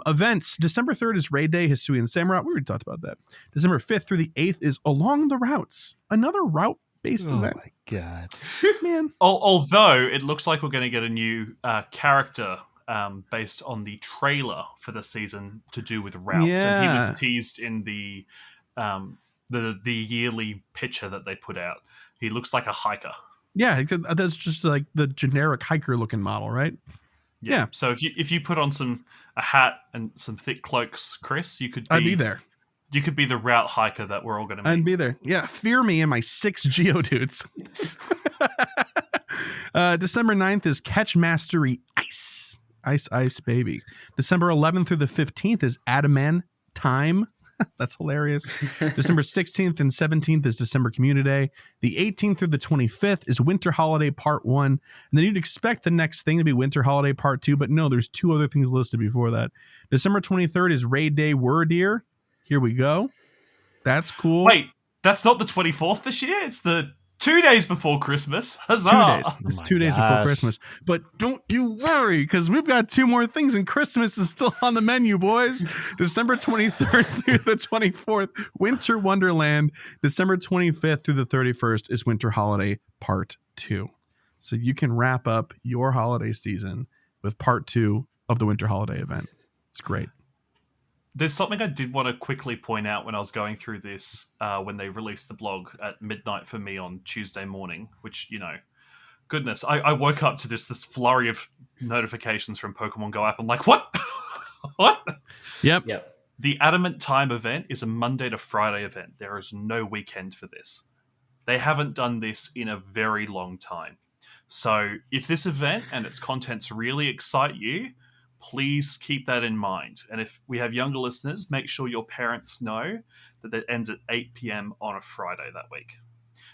Events, December 3rd is Raid Day, Hisuian Samurott. We already talked about that. December 5th through the 8th is Along the Routes, another route-based event. Oh my god. Man. Although it looks like we're going to get a new character based on the trailer for the season to do with routes. Yeah. And he was teased in the yearly picture that they put out. He looks like a hiker. Yeah, that's just like the generic hiker-looking model, right? Yeah. So if you put on a hat and some thick cloaks, Chris, I'd be there. You could be the route hiker that we're all going to meet. I'd be there. Yeah, fear me and my 6 Geodudes. December 9th is Catch Mastery Ice. Ice, baby. December 11th through the 15th is Adamant Time. That's hilarious. December 16th and 17th is December Community Day. The 18th through the 25th is Winter Holiday Part 1. And then you'd expect the next thing to be Winter Holiday Part 2, but no, there's 2 other things listed before that. December 23rd is Raid Day Wordeer. Here we go. That's cool. Wait, that's not the 24th this year? It's the 2 days before Christmas. Huzzah! It's 2 days. It's 2 days before Christmas. But don't you worry, because we've got 2 more things, and Christmas is still on the menu, boys. December 23rd through the 24th, Winter Wonderland. December 25th through the 31st is Winter Holiday Part 2. So you can wrap up your holiday season with Part 2 of the Winter Holiday event. It's great. There's something I did want to quickly point out when I was going through this when they released the blog at midnight for me on Tuesday morning, which, goodness, I woke up to this flurry of notifications from Pokemon Go app. I'm like, what? What? Yep. The Adamant Time event is a Monday to Friday event. There is no weekend for this. They haven't done this in a very long time. So if this event and its contents really excite you, please keep that in mind. And if we have younger listeners, make sure your parents know that it ends at 8 p.m. on a Friday that week.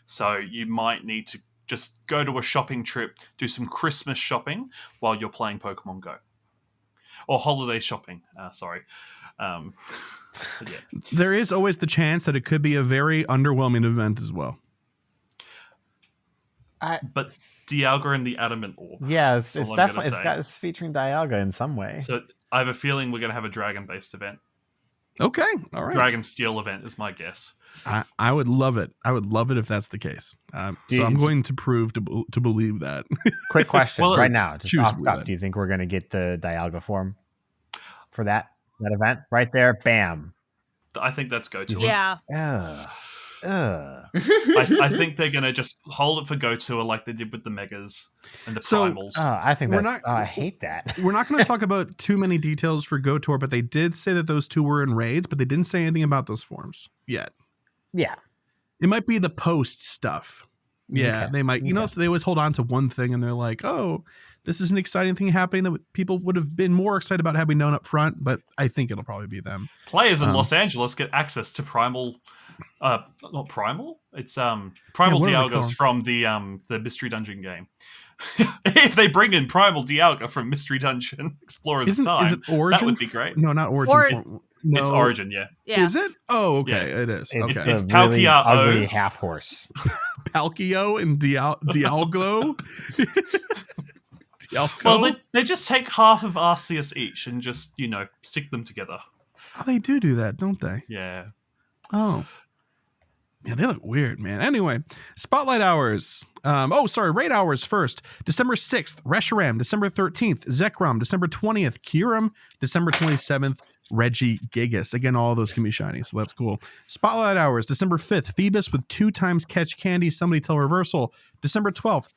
So you might need to just go to a shopping trip, do some Christmas shopping while you're playing Pokemon Go. Or holiday shopping, yeah. There is always the chance that it could be a very underwhelming event as well. But Dialga and the Adamant Orb. Yeah, it's definitely it's featuring Dialga in some way. So I have a feeling we're going to have a dragon-based event. Okay, all right. Dragon Steel event is my guess. I would love it. I would love it if that's the case. So I'm going to prove to believe that. Quick question right now, just off the cuff. Do you think we're going to get the Dialga form for that event right there? Bam. I think that's go-to. Yeah. I think they're going to just hold it for go-to like they did with the Megas and the Primals. I think I hate that. We're not going to talk about too many details for GoTour, but they did say that those 2 were in raids, but they didn't say anything about those forms yet. Yeah. It might be the post stuff. Yeah, Okay. they might. You know, so they always hold on to one thing and they're like, oh, this is an exciting thing happening that people would have been more excited about had we known up front, but I think it'll probably be them. Players in Los Angeles get access to Primal, not Primal. It's Primal what are they Dialgas called? from the Mystery Dungeon game. If they bring in Primal Dialga from Mystery Dungeon Explorers of Time, is it Origin? that would be great. No, not Origin. No. It's Origin, yeah. Yeah. Is it? Oh, okay. Yeah. It is. It's Okay. It's the really Palkia ugly O. half horse. Palkio and Dialgo. Dialgo. Well, they just take half of Arceus each and just, stick them together. Oh, they do that, don't they? Yeah. Oh. Yeah, they look weird, man. Anyway, Spotlight Hours. Raid Hours first. December 6th, Reshiram. December 13th, Zekrom. December 20th, Kyurem. December 27th, Reggie Gigas. Again, all of those can be shiny, so that's cool. Spotlight Hours. December 5th, Phoebus with 2 times Catch Candy. Somebody Tell Reversal. December 12th,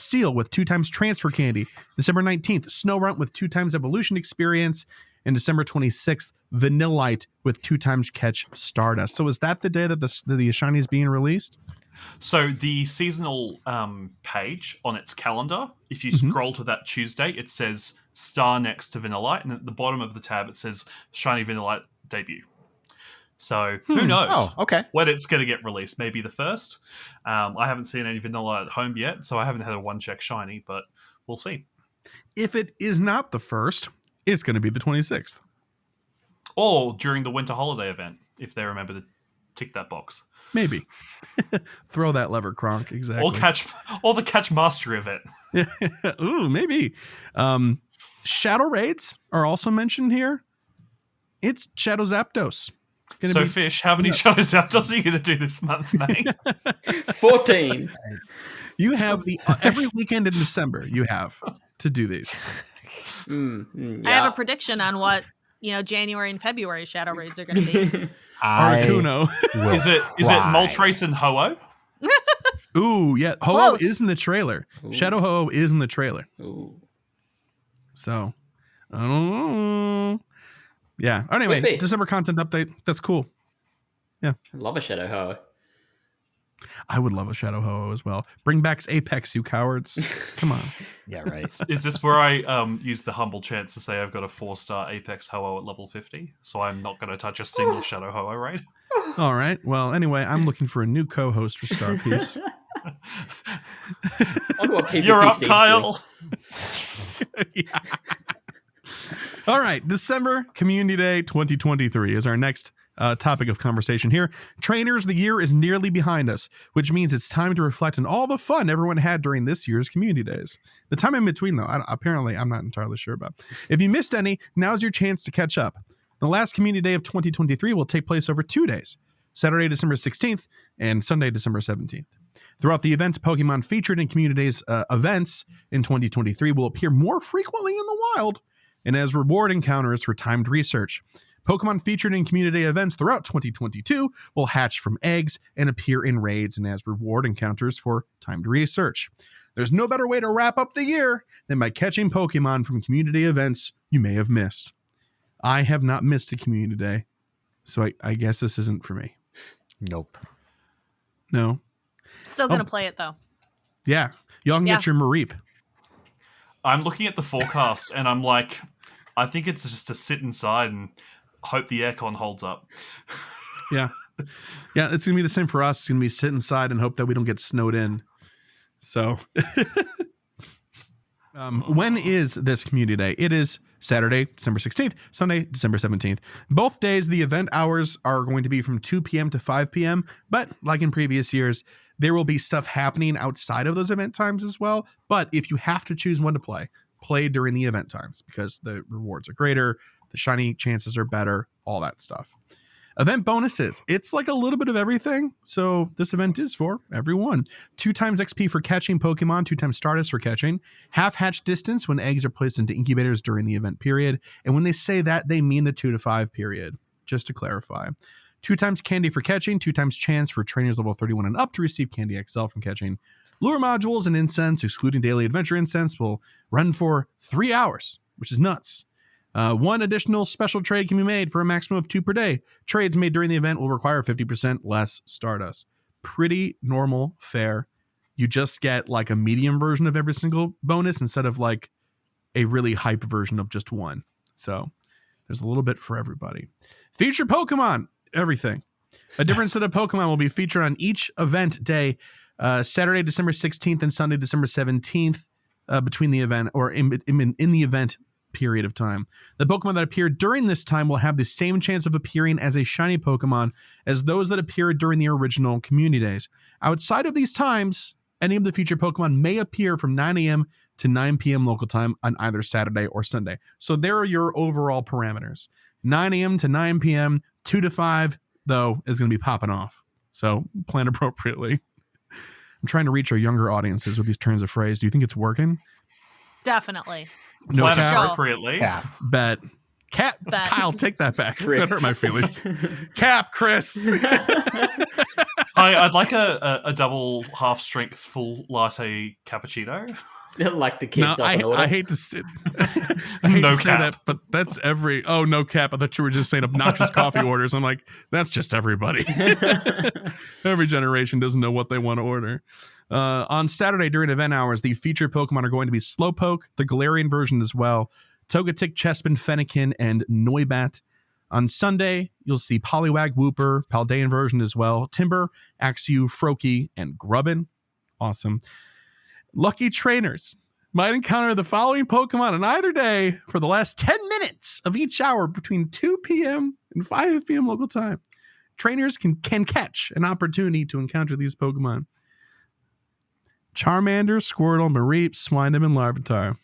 Seal with 2 times Transfer Candy. December 19th, Snowrunt with 2 times Evolution Experience. And December 26th, Vanillite with 2 times Catch Stardust. So is that the day that the shiny is being released? So the seasonal page on its calendar, if you scroll to that Tuesday, it says star next to Vanillite, and at the bottom of the tab it says Shiny Vanillite debut. So who knows? Oh, okay. When it's going to get released? Maybe the first. I haven't seen any Vanilla at home yet, so I haven't had a 1-check shiny, but we'll see. If it is not the first, it's going to be the 26th. Or during the winter holiday event, if they remember to tick that box. Maybe. Throw that lever, Kronk. Exactly. Or the Catch Master event. Ooh, maybe. Shadow Raids are also mentioned here. It's Shadow Zapdos. So, Fish, how many Shadow Zapdos are you going to do this month, mate? 14. You have every weekend in December, you have to do these. I have a prediction on what January and February Shadow Raids are going to be. Articuno. Is it Moltres and Ho-Oh? Ooh, yeah. Ho-Oh Close. is in the trailer. Ooh. Shadow Ho-Oh is in the trailer. Ooh. So, I don't know. Yeah. Anyway, Could be. December content update. That's cool. I love a Shadow Ho. I would love a Shadow Ho-Oh as well. Bring back Apex, you cowards. Come on. Yeah, right. Is this where I use the humble chance to say I've got a 4-star Apex Ho-Oh at level 50, so I'm not going to touch a single Shadow Ho-Oh raid? All right. Well, anyway, I'm looking for a new co-host for Star Piece. You're up, Kyle. Yeah. All right. December Community Day 2023 is our next topic of conversation here. Trainers, the year is nearly behind us, which means it's time to reflect on all the fun everyone had during this year's Community Days. The time in between, though, apparently I'm not entirely sure about. If you missed any, now's your chance to catch up. The last Community Day of 2023 will take place over 2 days, Saturday, December 16th and Sunday, December 17th. Throughout the events, Pokemon featured in Community Days events in 2023 will appear more frequently in the wild and as reward encounters for timed research. Pokemon featured in Community Day events throughout 2022 will hatch from eggs and appear in raids and as reward encounters for timed research. There's no better way to wrap up the year than by catching Pokemon from Community Day events you may have missed. I have not missed a Community Day, so I guess this isn't for me. Nope. No? Still going to play it, though. Yeah. Y'all can get your Mareep. I'm looking at the forecast and I'm like, I think it's just to sit inside and hope the aircon holds up. Yeah. Yeah, it's going to be the same for us. It's going to be sit inside and hope that we don't get snowed in. So, when is this Community Day? It is Saturday, December 16th, Sunday, December 17th. Both days, the event hours are going to be from 2 p.m. to 5 p.m., but like in previous years, there will be stuff happening outside of those event times as well. But if you have to choose when to play during the event times because the rewards are greater, the shiny chances are better, all that stuff. Event bonuses. It's like a little bit of everything. So this event is for everyone. 2 times XP for catching Pokemon, 2 times Stardust for catching, half hatch distance when eggs are placed into incubators during the event period. And when they say that, they mean the 2 to 5 period, just to clarify. 2 times candy for catching, 2 times chance for trainers level 31 and up to receive Candy XL from catching. Lure modules and incense, excluding daily adventure incense, will run for 3 hours, which is nuts. 1 additional special trade can be made for a maximum of 2 per day. Trades made during the event will require 50% less Stardust. Pretty normal fare you just get like a medium version of every single bonus instead of like a really hype version of just one. So there's a little bit for everybody. Feature Pokemon, everything. A different set of Pokemon will be featured on each event day, Saturday, December 16th and Sunday, December 17th, between the event or in the event period of time. The Pokemon that appeared during this time will have the same chance of appearing as a shiny Pokemon as those that appeared during the original community days. Outside of these times, any of the featured Pokemon may appear from 9 a.m. to 9 p.m. local time on either Saturday or Sunday. So there are your overall parameters. 9 a.m. to 9 p.m., 2 to 5, though, is going to be popping off. So plan appropriately. I'm trying to reach our younger audiences with these turns of phrase. Do you think it's working? Definitely. No Plan cap? appropriately. Yeah. Bet. Cap. Bet. Kyle, take that back. That hurt my feelings. Cap, Chris. Hi, I'd like a double half strength full latte cappuccino. Like the kids off an order. I hate to say, I hate No to say cap. that, but that's every. Oh, no cap. I thought you were just saying obnoxious coffee orders. I'm like, that's just everybody. Every generation doesn't know what they want to order. On Saturday during event hours, the featured Pokemon are going to be Slowpoke, the Galarian version as well, Togetic, Chespin, Fennekin, and Noibat. On Sunday, you'll see Poliwag, Wooper, Paldean version as well, Timber, Axew, Froakie, and Grubbin. Awesome. Lucky trainers might encounter the following Pokemon on either day for the last 10 minutes of each hour between 2 p.m. and 5 p.m. local time. Trainers can catch an opportunity to encounter these Pokemon. Charmander, Squirtle, Mareep, Swinub, and Larvitar.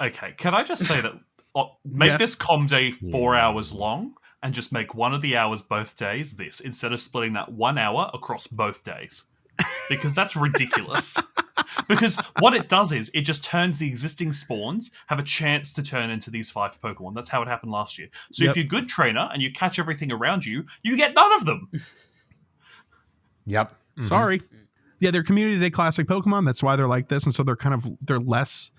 Okay, can I just say that make Yes. this com day 4 hours long and just make one of the hours both days this instead of splitting that 1 hour across both days? Because that's ridiculous. Because what it does is it just turns the existing spawns have a chance to turn into these 5 Pokemon. That's how it happened last year. So if you're a good trainer and you catch everything around you, you get none of them. Yep. Sorry. Yeah, they're Community Day Classic Pokemon. That's why they're like this. And so they're less,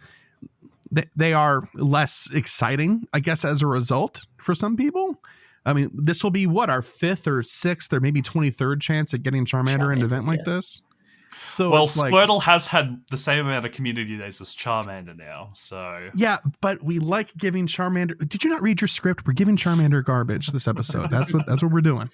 they are less exciting, I guess, as a result for some people. I mean, this will be what, our 5th or 6th or maybe 23rd chance at getting Charmander in an event like this. So Well, it's like, Squirtle has had the same amount of community days as Charmander now, so... yeah, but we like giving Charmander. Did you not read your script? We're giving Charmander garbage this episode. That's what we're doing.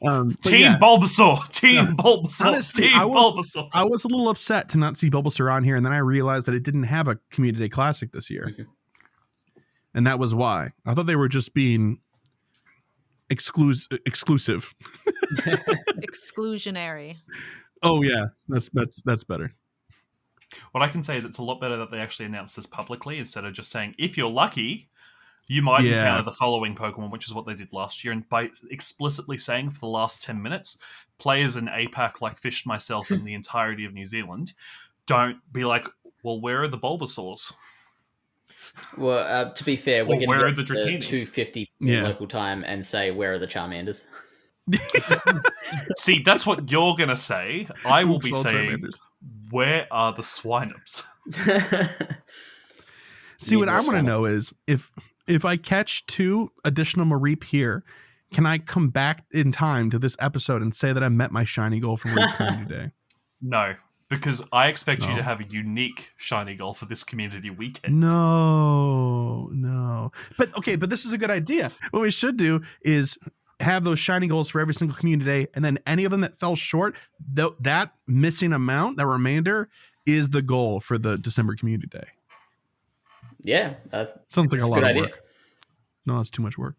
Team Bulbasaur! Team Bulbasaur! Honestly, Team Bulbasaur! I was a little upset to not see Bulbasaur on here, and then I realized that it didn't have a Community Day Classic this year. Mm-hmm. And that was why. I thought they were just being exclusive. Exclusionary. Oh yeah, that's better. What I can say is it's a lot better that they actually announced this publicly instead of just saying, if you're lucky, you might encounter the following Pokemon, which is what they did last year. And by explicitly saying for the last 10 minutes, players in APAC like Fish, myself, and the entirety of New Zealand, don't be like, well, where are the Bulbasaurs? Well, to be fair, we're Or going where are to the get the Dratini? 250 in local time and say, where are the Charmanders? See, that's what you're going to say. I will Oops, be all saying, Charmanders. where are the Swinubs? See, what I want to know is if I catch 2 additional Mareep here, can I come back in time to this episode and say that I met my shiny goal for Mareep Community Day? No, because I expect you No. to have a unique shiny goal for this community weekend. No. But this is a good idea. What we should do is have those shiny goals for every single community day, and then any of them that fell short, that missing amount, that remainder, is the goal for the December community day. Yeah. Sounds like a that's lot good of idea. work. No, it's too much work.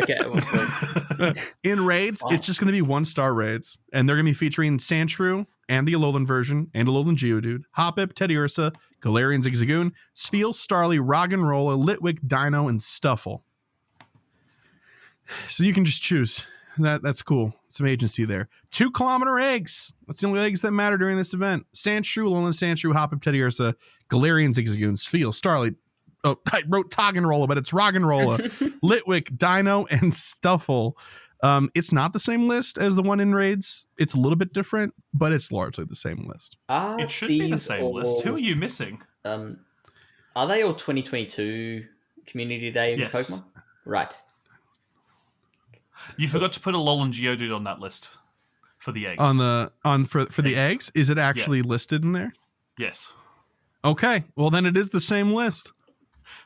Okay. Well, In raids, it's just going to be 1-star raids, and they're going to be featuring Sandshrew and the Alolan version, and Alolan Geodude, Hoppip, Teddiursa, Galarian Zigzagoon, Spheal, Starly, Roggenrola, Litwick, Dino, and Stuffle. So you can just choose. That's cool. Some agency there. 2-kilometer eggs. That's the only eggs that matter during this event. Sandshrew, Alolan Sandshrew, Hoppip, Teddiursa, Galarian Zigzagoon, Spheal, Starly. Oh, I wrote Toggenrola, but it's Roggenrola, Litwick, Dino, and Stuffle. It's not the same list as the one in raids. It's a little bit different, but it's largely the same list. It should be the same list. Who are you missing? Are they all 2022 Community Day Yes. Pokemon? Right. You forgot to put a Alolan Geodude on that list. for the eggs. For the eggs. Is it actually listed in there? Yes. Okay. Well, then it is the same list.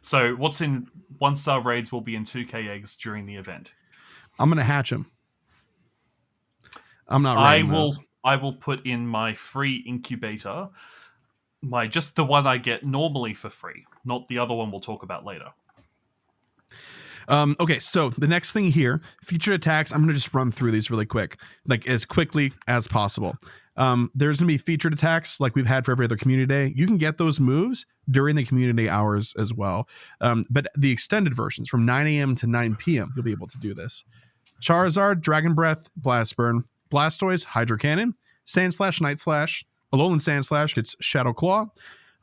So what's in 1-star raids will be in 2K eggs during the event. I'm gonna hatch them. I'm not raiding those. I will put in my free incubator, just the one I get normally for free, not the other one we'll talk about later. Okay, so the next thing here, featured attacks. I'm going to just run through these really quick, like as quickly as possible. There's going to be featured attacks like we've had for every other community day. You can get those moves during the community hours as well. But the extended versions from 9 a.m. to 9 p.m., you'll be able to do this. Charizard, Dragon Breath, Blast Burn, Blastoise, Hydro Cannon, Sand Slash, Night Slash, Alolan Sand Slash gets Shadow Claw,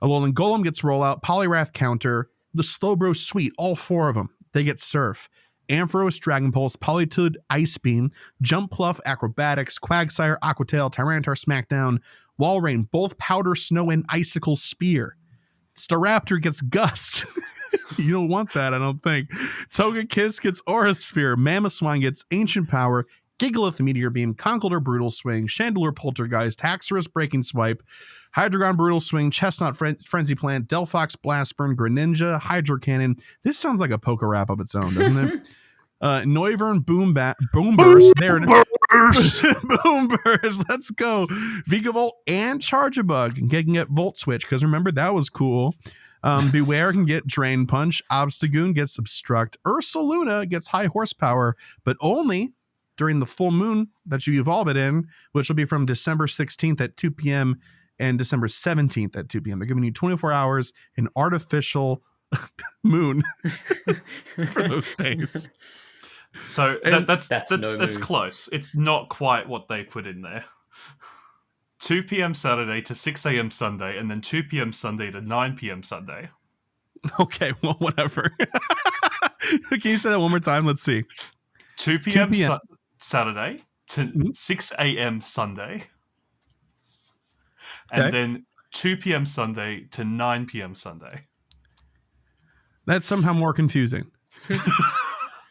Alolan Golem gets Rollout, Poliwrath Counter, the Slowbro Suite, all 4 of them. They get Surf, Ampharos, Dragon Pulse, Politoed, Ice Beam, Jump Pluff, Acrobatics, Quagsire, Aquatail, Tyranitar, Smackdown, Walrein, both Powder, Snow, and Icicle Spear. Staraptor gets Gust. You don't want that, I don't think. Togekiss gets Aura Sphere, Mamoswine gets Ancient Power, Gigalith Meteor Beam, Conkeldurr Brutal Swing, Chandelure Poltergeist, Haxorus Breaking Swipe, Hydreigon Brutal Swing, Chestnut Frenzy Plant, Delphox Blast Burn, Greninja, Hydro Cannon. This sounds like a poker rap of its own, doesn't it? Noivern, Boom Burst. There it is. Boom Burst. Let's go. Vigavolt and Charjabug can get Volt Switch because remember that was cool. Beware can get Drain Punch. Obstagoon gets Obstruct. Ursaluna gets High Horsepower, but only during the full moon that you evolve it in, which will be from December 16th at 2 p.m. and December 17th at 2 p.m. They're giving you 24 hours in artificial moon for those days. So that's close. It's not quite what they put in there. 2 p.m. Saturday to 6 a.m. Sunday, and then 2 p.m. Sunday to 9 p.m. Sunday. Okay, well, whatever. Can you say that one more time? Let's see. 2 p.m. Saturday to 6 a.m. Sunday. And then 2 p.m. Sunday to 9 p.m. Sunday. That's somehow more confusing.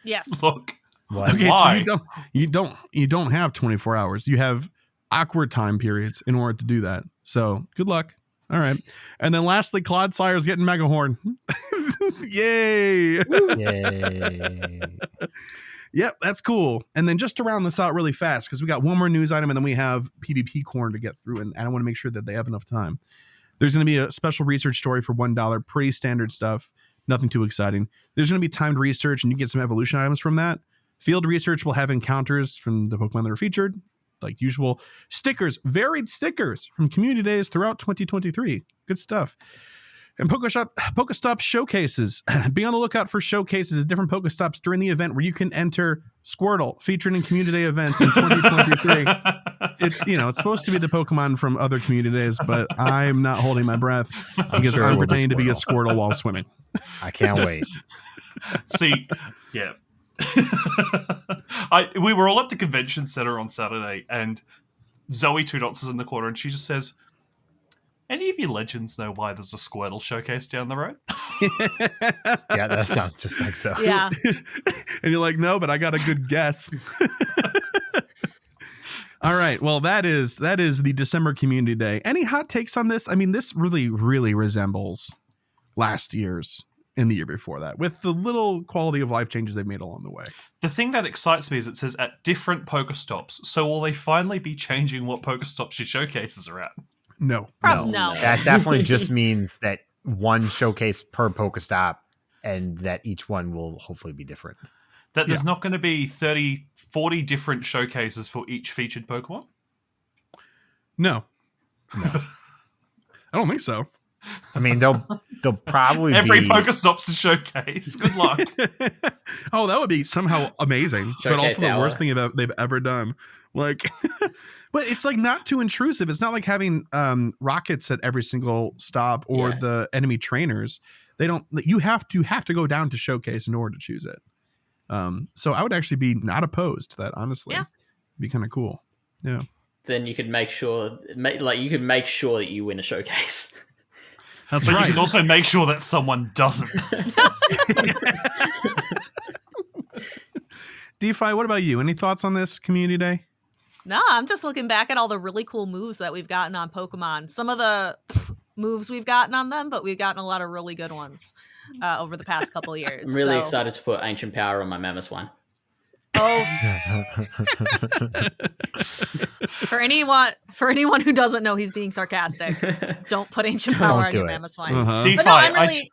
Yes. Look. Okay, why? so you don't have 24 hours. You have awkward time periods in order to do that. So good luck. All right. And then lastly, Clodsire getting Mega Horn. Yay. Yay. Yep, that's cool. And then just to round this out really fast, because we got one more news item and then we have PvP corn to get through, and I want to make sure that they have enough time. There's going to be a special research story for $1, pretty standard stuff, nothing too exciting. There's going to be timed research, and you get some evolution items from that. Field research will have encounters from the Pokemon that are featured, like usual. Stickers, varied stickers from community days throughout 2023. Good stuff. And Pokestop showcases. Be on the lookout for showcases at different Pokestops during the event where you can enter Squirtle featured in community day events in 2023. It's supposed to be the Pokemon from other community days, but I'm not holding my breath because I'm pretending to be a Squirtle while swimming. I can't wait. See, yeah. We were all at the convention center on Saturday, and Zoe 2 Dots is in the corner, and she just says, "Any of you legends know why there's a Squirtle showcase down the road?" Yeah, that sounds just like so. Yeah. And you're like, no, but I got a good guess. All right. Well, that is the December Community Day. Any hot takes on this? I mean, this really, really resembles last year's and the year before that, with the little quality of life changes they've made along the way. The thing that excites me is it says at different Pokestops. So will they finally be changing what Pokestops your showcases are at? No. No. That definitely just means that one showcase per Pokestop, and that each one will hopefully be different. That there's not going to be 30, 40 different showcases for each featured Pokemon? No. I don't think so. I mean, they'll probably every be... Pokestop's a showcase. Good luck. Oh, that would be somehow amazing, but Showcase also the hour. worst thing they've ever done. Like, but it's like not too intrusive. It's not like having rockets at every single stop or the enemy trainers. They don't. You have to go down to showcase in order to choose it. So I would actually be not opposed to that. Honestly, it'd be kind of cool. Yeah. Then you could make sure that you win a showcase. That's But right. you can also make sure that someone doesn't. DeFi, what about you? Any thoughts on this Community Day? No, I'm just looking back at all the really cool moves that we've gotten on Pokemon. Some of the moves we've gotten on them, but we've gotten a lot of really good ones over the past couple of years. I'm really excited to put Ancient Power on my Mammoth. Oh, for anyone who doesn't know, he's being sarcastic. Don't put Ancient Power on your Mammoth. DeFi, no, I'm really.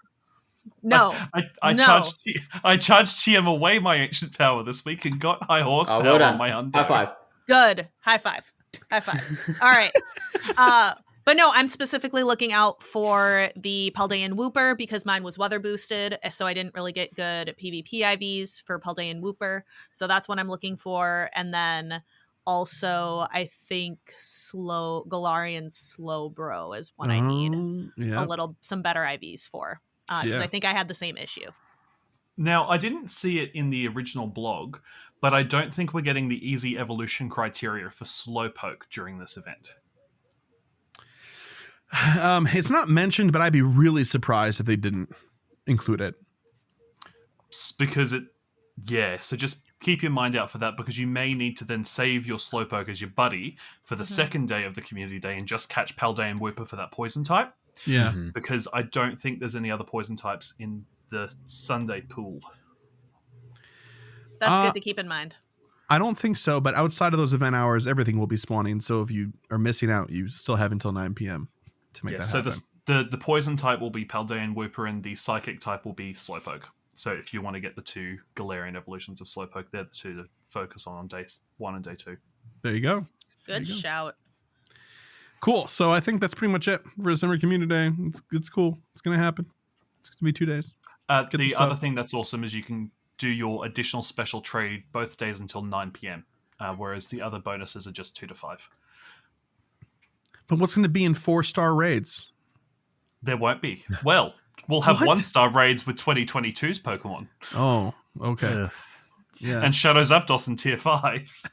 I charged TM away my Ancient Power this week and got high horsepower well on my Hundo. High five. Good. High five. High five. All right. But no, I'm specifically looking out for the Paldean Wooper because mine was weather boosted, so I didn't really get good PvP IVs for Paldean Wooper. So that's what I'm looking for. And then also, I think Galarian Slowbro is what I need some better IVs for. Because I think I had the same issue. Now, I didn't see it in the original blog, but I don't think we're getting the easy evolution criteria for Slowpoke during this event. It's not mentioned, but I'd be really surprised if they didn't include it. Because so just keep your mind out for that, because you may need to then save your Slowpoke as your buddy for the second day of the community day and just catch Paldean Wooper for that poison type. Yeah. Because I don't think there's any other poison types in the Sunday pool. That's good to keep in mind. I don't think so, but outside of those event hours, everything will be spawning. So if you are missing out, you still have until 9 p.m. to make that happen. So the poison type will be Paldean Wooper and the psychic type will be Slowpoke. So if you want to get the two Galarian evolutions of Slowpoke, they're the two to focus on day 1 and day 2. There you go. Good shout. Cool. So I think that's pretty much it for December Community Day. It's cool. It's going to happen. It's going to be 2 days. The other thing that's awesome is you can do your additional special trade both days until 9 p.m., whereas the other bonuses are just 2 to 5. But what's going to be in 4-star raids? There won't be. Well, we'll have 1-star raids with 2022's Pokemon. Oh, okay. Yeah. And Shadow Zapdos in tier 5s.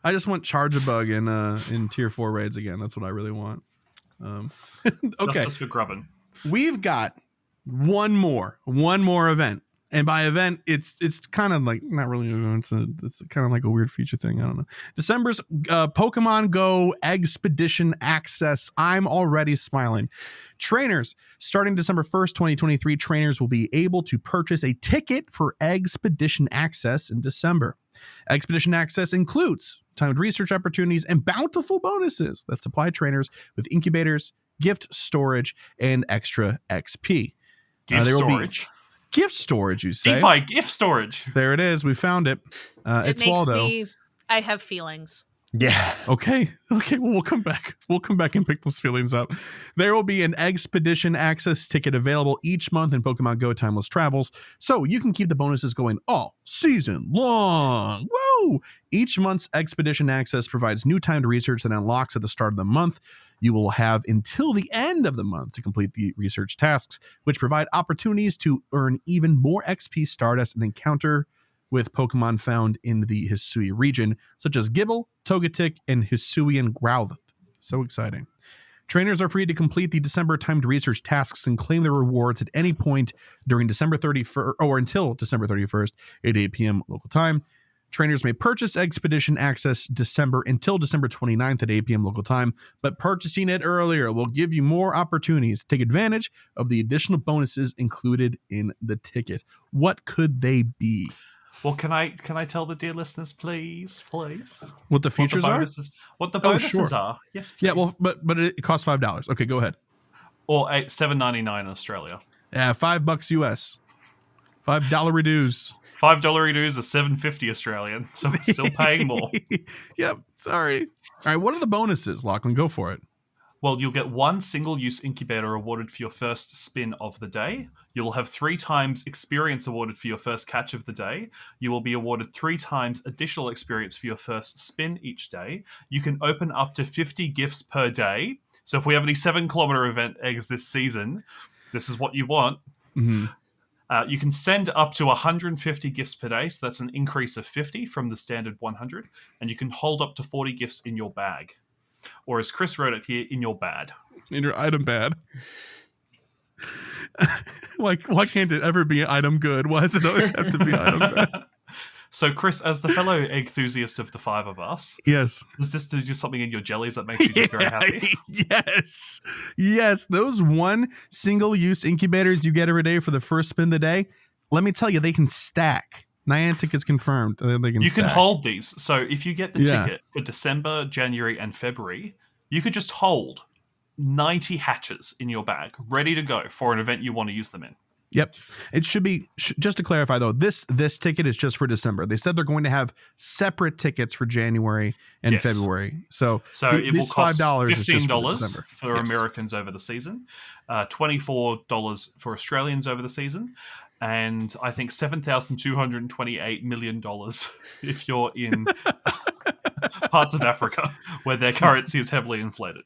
I just want Charge-a-Bug in tier 4 raids again. That's what I really want. Okay. Justice for grubbin. We've got one more event. And by event, it's kind of like not really an event. It's kind of like a weird feature thing. I don't know. December's Pokemon Go Expedition Access. I'm already smiling. Trainers, starting December 1st, 2023, trainers will be able to purchase a ticket for Expedition Access in December. Expedition Access includes timed research opportunities and bountiful bonuses that supply trainers with incubators, gift storage, and extra XP. Gift storage? Gift storage, you say? DeFi gift storage. There it is. We found it. It's Waldo. I have feelings. Yeah. Okay. Well, we'll come back. We'll come back and pick those feelings up. There will be an Expedition Access ticket available each month in Pokemon Go Timeless Travels, so you can keep the bonuses going all season long. Woo! Each month's Expedition Access provides new timed research that unlocks at the start of the month. You will have until the end of the month to complete the research tasks, which provide opportunities to earn even more XP Stardust and encounter with Pokemon found in the Hisui region, such as Gibble, Togetic, and Hisuian Growlithe. So exciting. Trainers are free to complete the December timed research tasks and claim their rewards at any point during December 31st or until December 31st at 8 p.m. local time. Trainers may purchase Expedition Access until December 29th at 8 p.m. local time, but purchasing it earlier will give you more opportunities to take advantage of the additional bonuses included in the ticket. What could they be? Well, can I tell the dear listeners, please? What the features are? What the bonuses are. Yes, please. Yeah, well, but it costs $5. Okay, go ahead. Or $7.99 in Australia. Yeah, $5 US. $5 reduce. $5 reduce is $7.50 Australian, so we're still paying more. Yep, sorry. All right, what are the bonuses, Lachlan? Go for it. Well, you'll get 1 single-use incubator awarded for your first spin of the day. You'll have 3 times experience awarded for your first catch of the day. You will be awarded 3 times additional experience for your first spin each day. You can open up to 50 gifts per day. So if we have any 7-kilometer event eggs this season, this is what you want. Mm-hmm. You can send up to 150 gifts per day, so that's an increase of 50 from the standard 100. And you can hold up to 40 gifts in your bag. Or as Chris wrote it here, in your bad. In your item bad. Like, why can't it ever be item good? Why does it always have to be item bad? So, Chris, as the fellow egg enthusiast of the five of us, Yes. does this do just something in your jellies that makes you just very happy? Yes. Those one single-use incubators you get every day for the first spin of the day, let me tell you, they can stack. Niantic is confirmed. They can You stack. can hold these. So if you get the ticket for December, January, and February, you could just hold 90 hatches in your bag, ready to go for an event you want to use them in. Yep. It should be, just to clarify though, this ticket is just for December. They said they're going to have separate tickets for January and February. So it will cost $15 for Americans over the season, $24 for Australians over the season, and I think $7,228 million if you're in parts of Africa where their currency is heavily inflated.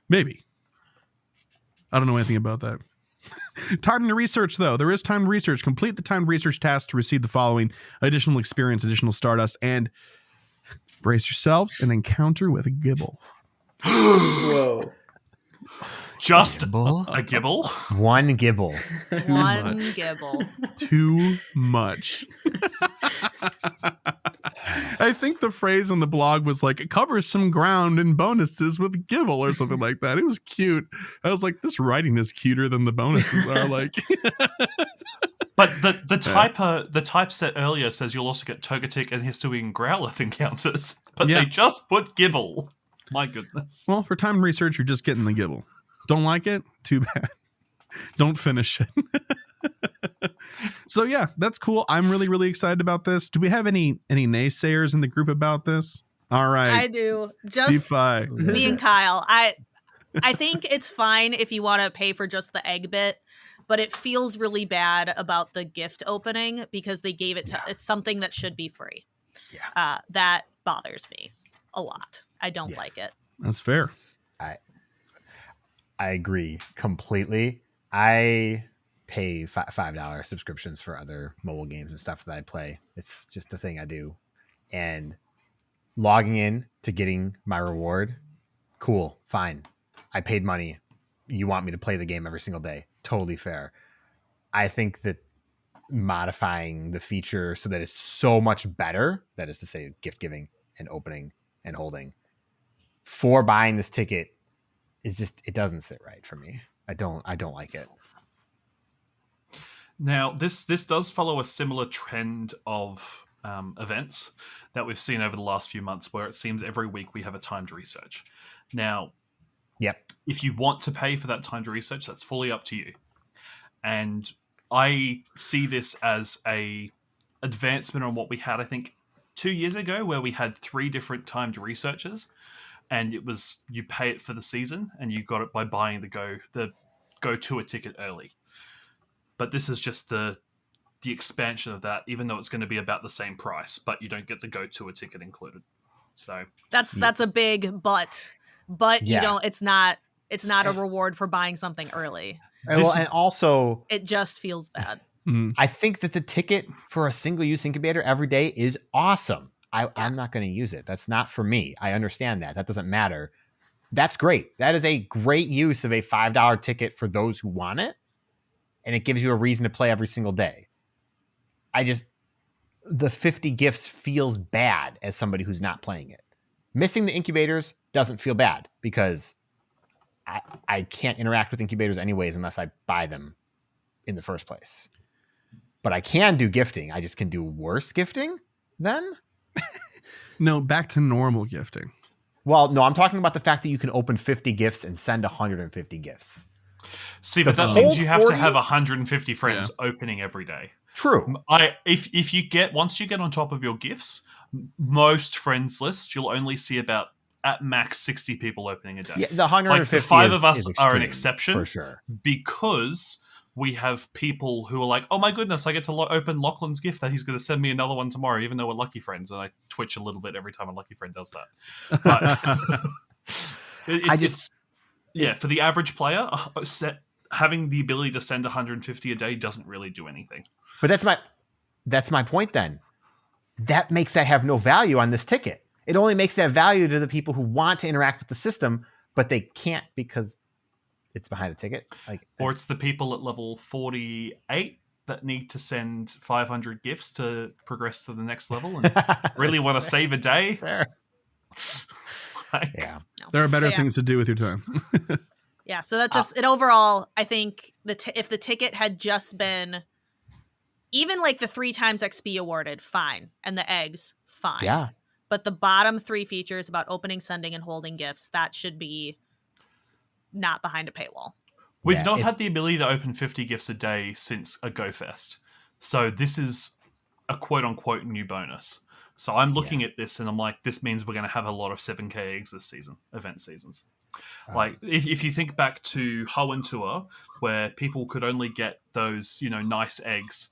Maybe. I don't know anything about that. Time to research, though. There is time to research. Complete the timed research task to receive the following: additional experience, additional Stardust, and brace yourselves, an encounter with a Gibble. Whoa. Just Gibble? a Gibble? One Gibble. One Gibble. Too much. I think the phrase on the blog was like, it covers some ground and bonuses with Gibble or something like that. It was cute. I was like, this writing is cuter than the bonuses are. Like, but the typeset earlier says you'll also get Togetic and Hisuian Growlithe encounters, but they just put Gibble. My goodness. Well, for time research, you're just getting the Gibble. Don't like it? Too bad. Don't finish it. So yeah, that's cool. I'm really, really excited about this. Do we have any naysayers in the group about this? All right. I do. Just D-Fi. me and Kyle. I think it's fine if you want to pay for just the egg bit, but it feels really bad about the gift opening because they gave it to it's something that should be free. Yeah. That bothers me a lot. I don't like it. That's fair. I agree completely. I pay $5 subscriptions for other mobile games and stuff that I play. It's just the thing I do. And logging in to getting my reward, cool, fine. I paid money. You want me to play the game every single day. Totally fair. I think that modifying the feature so that it's so much better, that is to say gift giving and opening and holding, for buying this ticket is just, it doesn't sit right for me. I don't like it. Now, this does follow a similar trend of events that we've seen over the last few months, where it seems every week we have a timed research. Now, if you want to pay for that timed research, that's fully up to you. And I see this as a advancement on what we had, I think, 2 years ago, where we had 3 different timed researches, and it was you pay it for the season, and you got it by buying the go to a ticket early. But this is just the expansion of that, even though it's going to be about the same price, but you don't get the go to a ticket included. So that's a big but you don't. It's not a reward for buying something early. Well, and also it just feels bad. I think that the ticket for a single-use incubator every day is awesome. I'm not going to use it. That's not for me. I understand that. That doesn't matter. That's great. That is a great use of a $5 ticket for those who want it. And it gives you a reason to play every single day. The 50 gifts feels bad as somebody who's not playing it. Missing the incubators doesn't feel bad because I can't interact with incubators anyways unless I buy them in the first place. But I can do gifting. I just can do worse gifting then? No, back to normal gifting. Well, no, I'm talking about the fact that you can open 50 gifts and send 150 gifts. See, but that means you have to have 150 friends opening every day. True. If you once you get on top of your gifts, most friends lists, you'll only see about at max 60 people opening a day. Yeah, the 150 the 5 of us are an exception for sure, because we have people who are like, oh my goodness, I get to open Lachlan's gift that he's going to send me another one tomorrow, even though we're lucky friends. And I twitch a little bit every time a lucky friend does that. But for the average player, having the ability to send 150 a day doesn't really do anything. But that's my point then. That makes that have no value on this ticket. It only makes that value to the people who want to interact with the system, but they can't because it's behind a ticket. Or it's the people at level 48 that need to send 500 gifts to progress to the next level and really want to save a day. Yeah. There are better things to do with your time. Yeah, so that just it overall, I think if the ticket had just been even like the 3 times XP awarded, fine, and the eggs, fine. Yeah. But the bottom 3 features about opening, sending, and holding gifts, that should be not behind a paywall. We've not had the ability to open 50 gifts a day since a GOFest. So this is a quote-unquote new bonus. So I'm looking at this and I'm like, this means we're going to have a lot of 7K eggs this season, event seasons. Like, if you think back to Hisuian Tour, where people could only get those, nice eggs.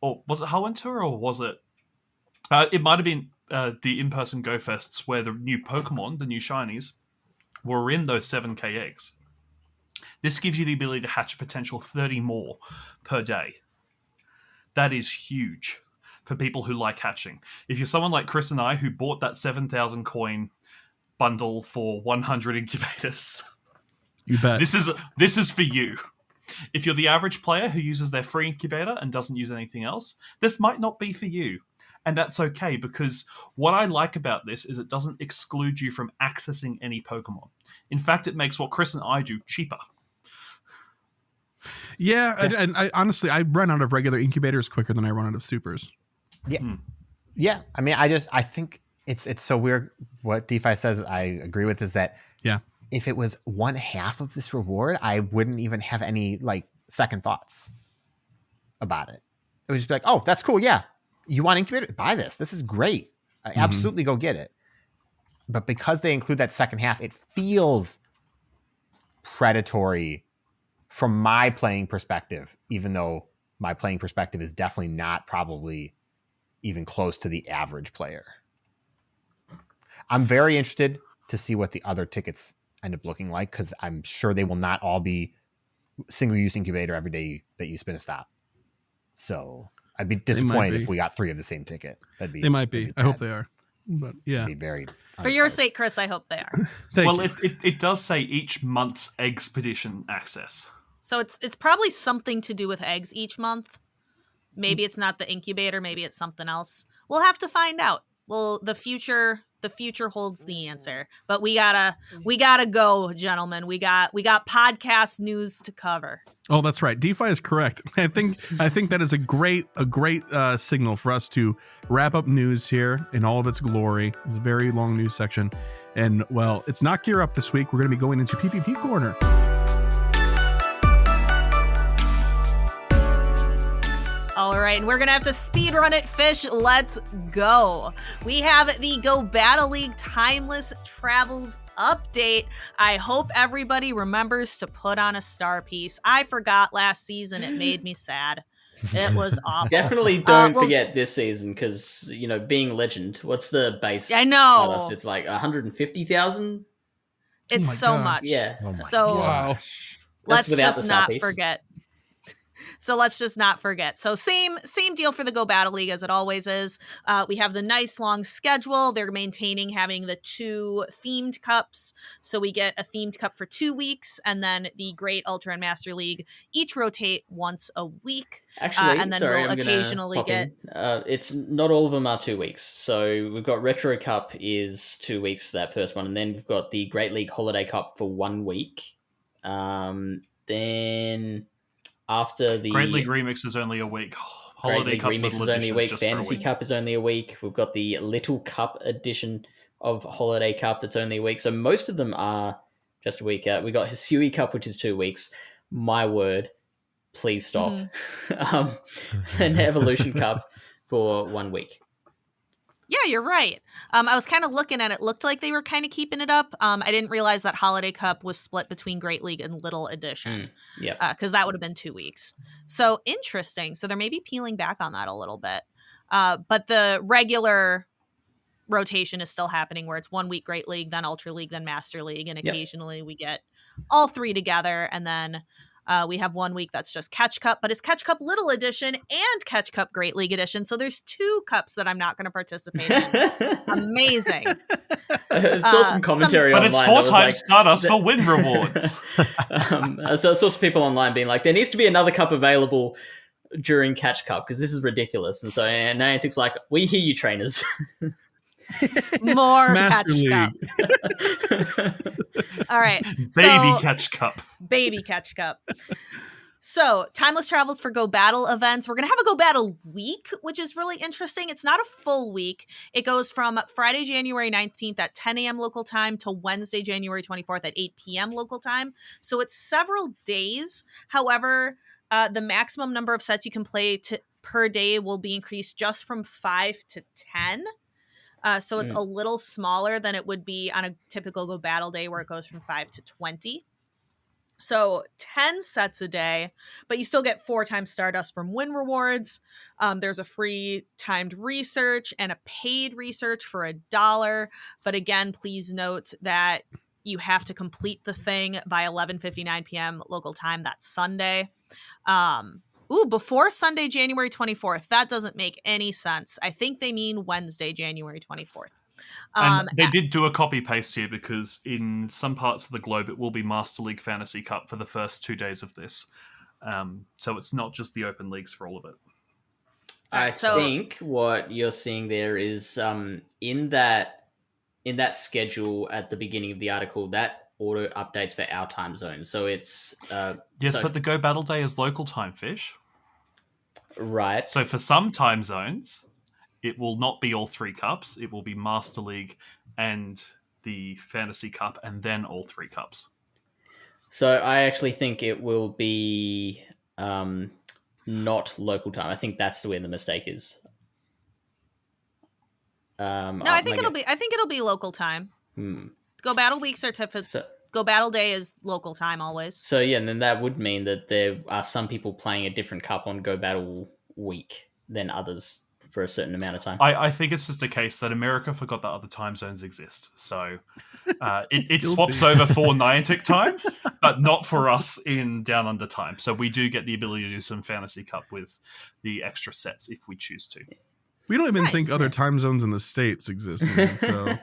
Or was it Hisuian Tour or was it... it might have been the in-person GoFests where the new Pokemon, the new shinies, were in those 7K eggs. This gives you the ability to hatch a potential 30 more per day. That is huge for people who like hatching. If you're someone like Chris and I who bought that 7,000 coin bundle for 100 incubators, you bet. This is for you. If you're the average player who uses their free incubator and doesn't use anything else, this might not be for you. And that's okay, because what I like about this is it doesn't exclude you from accessing any Pokemon. In fact, it makes what Chris and I do cheaper. Yeah, and I honestly, I run out of regular incubators quicker than I run out of supers. Yeah. Yeah. I mean, I think it's so weird. What DeFi says, I agree with, is that if it was 1/2 of this reward, I wouldn't even have any second thoughts about it. It would just be like, oh, that's cool. Yeah. You want incubator? Buy this. This is great. Absolutely go get it. But because they include that second half, it feels predatory from my playing perspective, even though my playing perspective is definitely not probably even close to the average player. I'm very interested to see what the other tickets end up looking like, because I'm sure they will not all be single-use incubator every day that you spin a stop. So I'd be disappointed if we got 3 of the same ticket. They might be. I hope they are. But yeah. Be very for your sake, Chris, I hope they are. Well, it does say each month's expedition access. So it's probably something to do with eggs each month. Maybe it's not the incubator. Maybe it's something else. We'll have to find out. Well, the future holds the answer. But we gotta go, gentlemen. We got podcast news to cover. Oh, that's right. DeFi is correct. I think that is a great signal for us to wrap up news here in all of its glory. It's a very long news section. And well, it's not Gear Up this week. We're going to be going into PvP Corner. All right, and we're going to have to speed run it, Fish. Let's go. We have the Go Battle League Timeless Travels update. I hope everybody remembers to put on a star piece. I forgot last season. It made me sad. It was awful. Definitely don't forget this season, because, being legend, what's the base? I know. Cost? It's like 150,000. It's so much. Yeah. So let's just not piece. forget. So let's just not forget. So same deal for the Go Battle League as it always is. We have the nice long schedule. They're maintaining having the 2 themed cups. So we get a themed cup for 2 weeks, and then the Great Ultra and Master League each rotate once a week. Actually, and then we'll occasionally get. It's not all of them are 2 weeks. So we've got Retro Cup is 2 weeks, that first one, and then we've got the Great League Holiday Cup for 1 week. Then after the Great League Remix is only a week. Holiday Great League Cup Remix is only a week. Fantasy Cup is only a week. We've got the Little Cup edition of Holiday Cup that's only a week. So most of them are just a week out. We got Hisuian Cup, which is 2 weeks. My word, please stop. And Evolution Cup for 1 week. Yeah, you're right. I was kind of looking at it. Looked like they were kind of keeping it up. I didn't realize that Holiday Cup was split between Great League and Little Edition. Yeah. Because that would have been 2 weeks. So interesting. So they're maybe peeling back on that a little bit. But the regular rotation is still happening, where it's 1 week Great League, then Ultra League, then Master League. And occasionally we get all 3 together. And then we have 1 week that's just Catch Cup, but it's Catch Cup Little Edition and Catch Cup Great League Edition. So there's 2 cups that I'm not going to participate in. Amazing. I saw some commentary online. But it's 4 times Stardust for win rewards. So I saw some people online being like, there needs to be another cup available during Catch Cup because this is ridiculous. And so Niantic's like, we hear you, trainers. More Master Catch Cup. All right. Baby Catch Cup. Baby Catch Cup. So, Timeless Travels for Go Battle events. We're going to have a Go Battle week, which is really interesting. It's not a full week. It goes from Friday, January 19th at 10 a.m. local time to Wednesday, January 24th at 8 p.m. local time. So, it's several days. However, the maximum number of sets you can play per day will be increased just from 5 to 10. So, it's a little smaller than it would be on a typical Go Battle day where it goes from 5 to 20. So 10 sets a day, but you still get 4 times Stardust from win rewards. There's a free timed research and a paid research for $1. But again, please note that you have to complete the thing by 11:59 p.m. local time. That's Sunday. Before Sunday, January 24th. That doesn't make any sense. I think they mean Wednesday, January 24th. And they did do a copy paste here because in some parts of the globe it will be Master League Fantasy Cup for the first 2 days of this. So it's not just the open leagues for all of it. I think what you're seeing there is in that schedule at the beginning of the article that auto updates for our time zone. So it's but the Go Battle Day is local time, Fish. Right. So for some time zones, it will not be all 3 cups. It will be Master League and the Fantasy Cup and then all 3 cups. So I actually think it will be not local time. I think that's where the mistake is. I think it'll be local time. Go Battle weeks are Go Battle Day is local time always. So yeah, and then that would mean that there are some people playing a different cup on Go Battle week than others for a certain amount of time. I think it's just a case that America forgot that other time zones exist. So it swaps over for Niantic time, but not for us in Down Under time. So we do get the ability to do some Fantasy Cup with the extra sets if we choose to. We don't even think other time zones in the States exist. So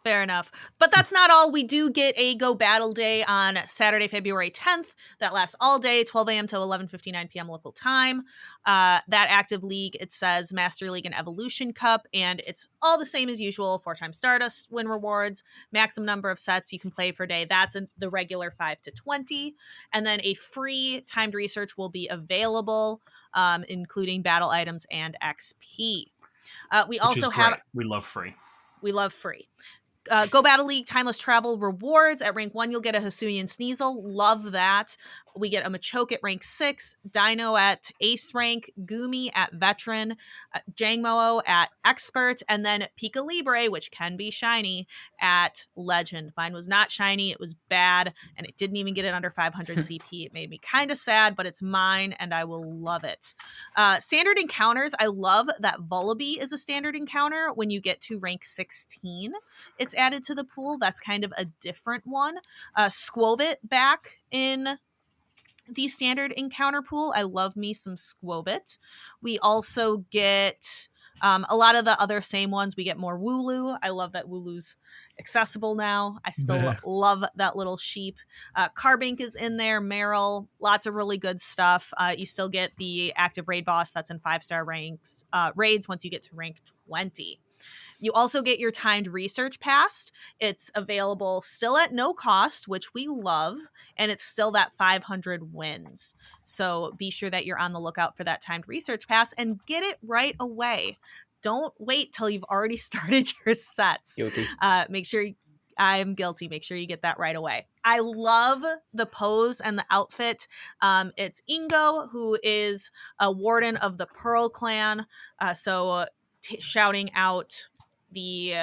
Fair enough. But that's not all. We do get a Go Battle Day on Saturday, February 10th. That lasts all day, 12 a.m. to 11:59 p.m. local time. That active league, it says Master League and Evolution Cup, and it's all the same as usual. 4 times Stardust win rewards, maximum number of sets you can play per day. That's the regular 5 to 20. And then a free timed research will be available, including battle items and XP. We also have... We love free. We love free. Go Battle League Timeless Travel rewards. At rank 1, you'll get a Hisuian Sneasel. Love that. We get a Machoke at rank 6, Dino at Ace rank, Gumi at Veteran, Jangmo at Expert, and then Pika Libre, which can be shiny, at Legend. Mine was not shiny. It was bad, and it didn't even get it under 500 CP. It made me kind of sad, but it's mine, and I will love it. Standard encounters. I love that Vullaby is a standard encounter when you get to rank 16. It's added to the pool. That's kind of a different one. Squovit back in the standard encounter pool. I love me some Squovit. We also get a lot of the other same ones. We get more Wooloo. I love that Wooloo's accessible now. I still love that little sheep. Carbink is in there. Meryl. Lots of really good stuff. You still get the active raid boss that's in 5-star ranks raids once you get to rank 20. You also get your timed research pass. It's available still at no cost, which we love, and it's still that 500 wins. So be sure that you're on the lookout for that timed research pass and get it right away. Don't wait till you've already started your sets. Guilty. I'm guilty. Make sure you get that right away. I love the pose and the outfit. It's Ingo, who is a warden of the Pearl clan. Shouting out the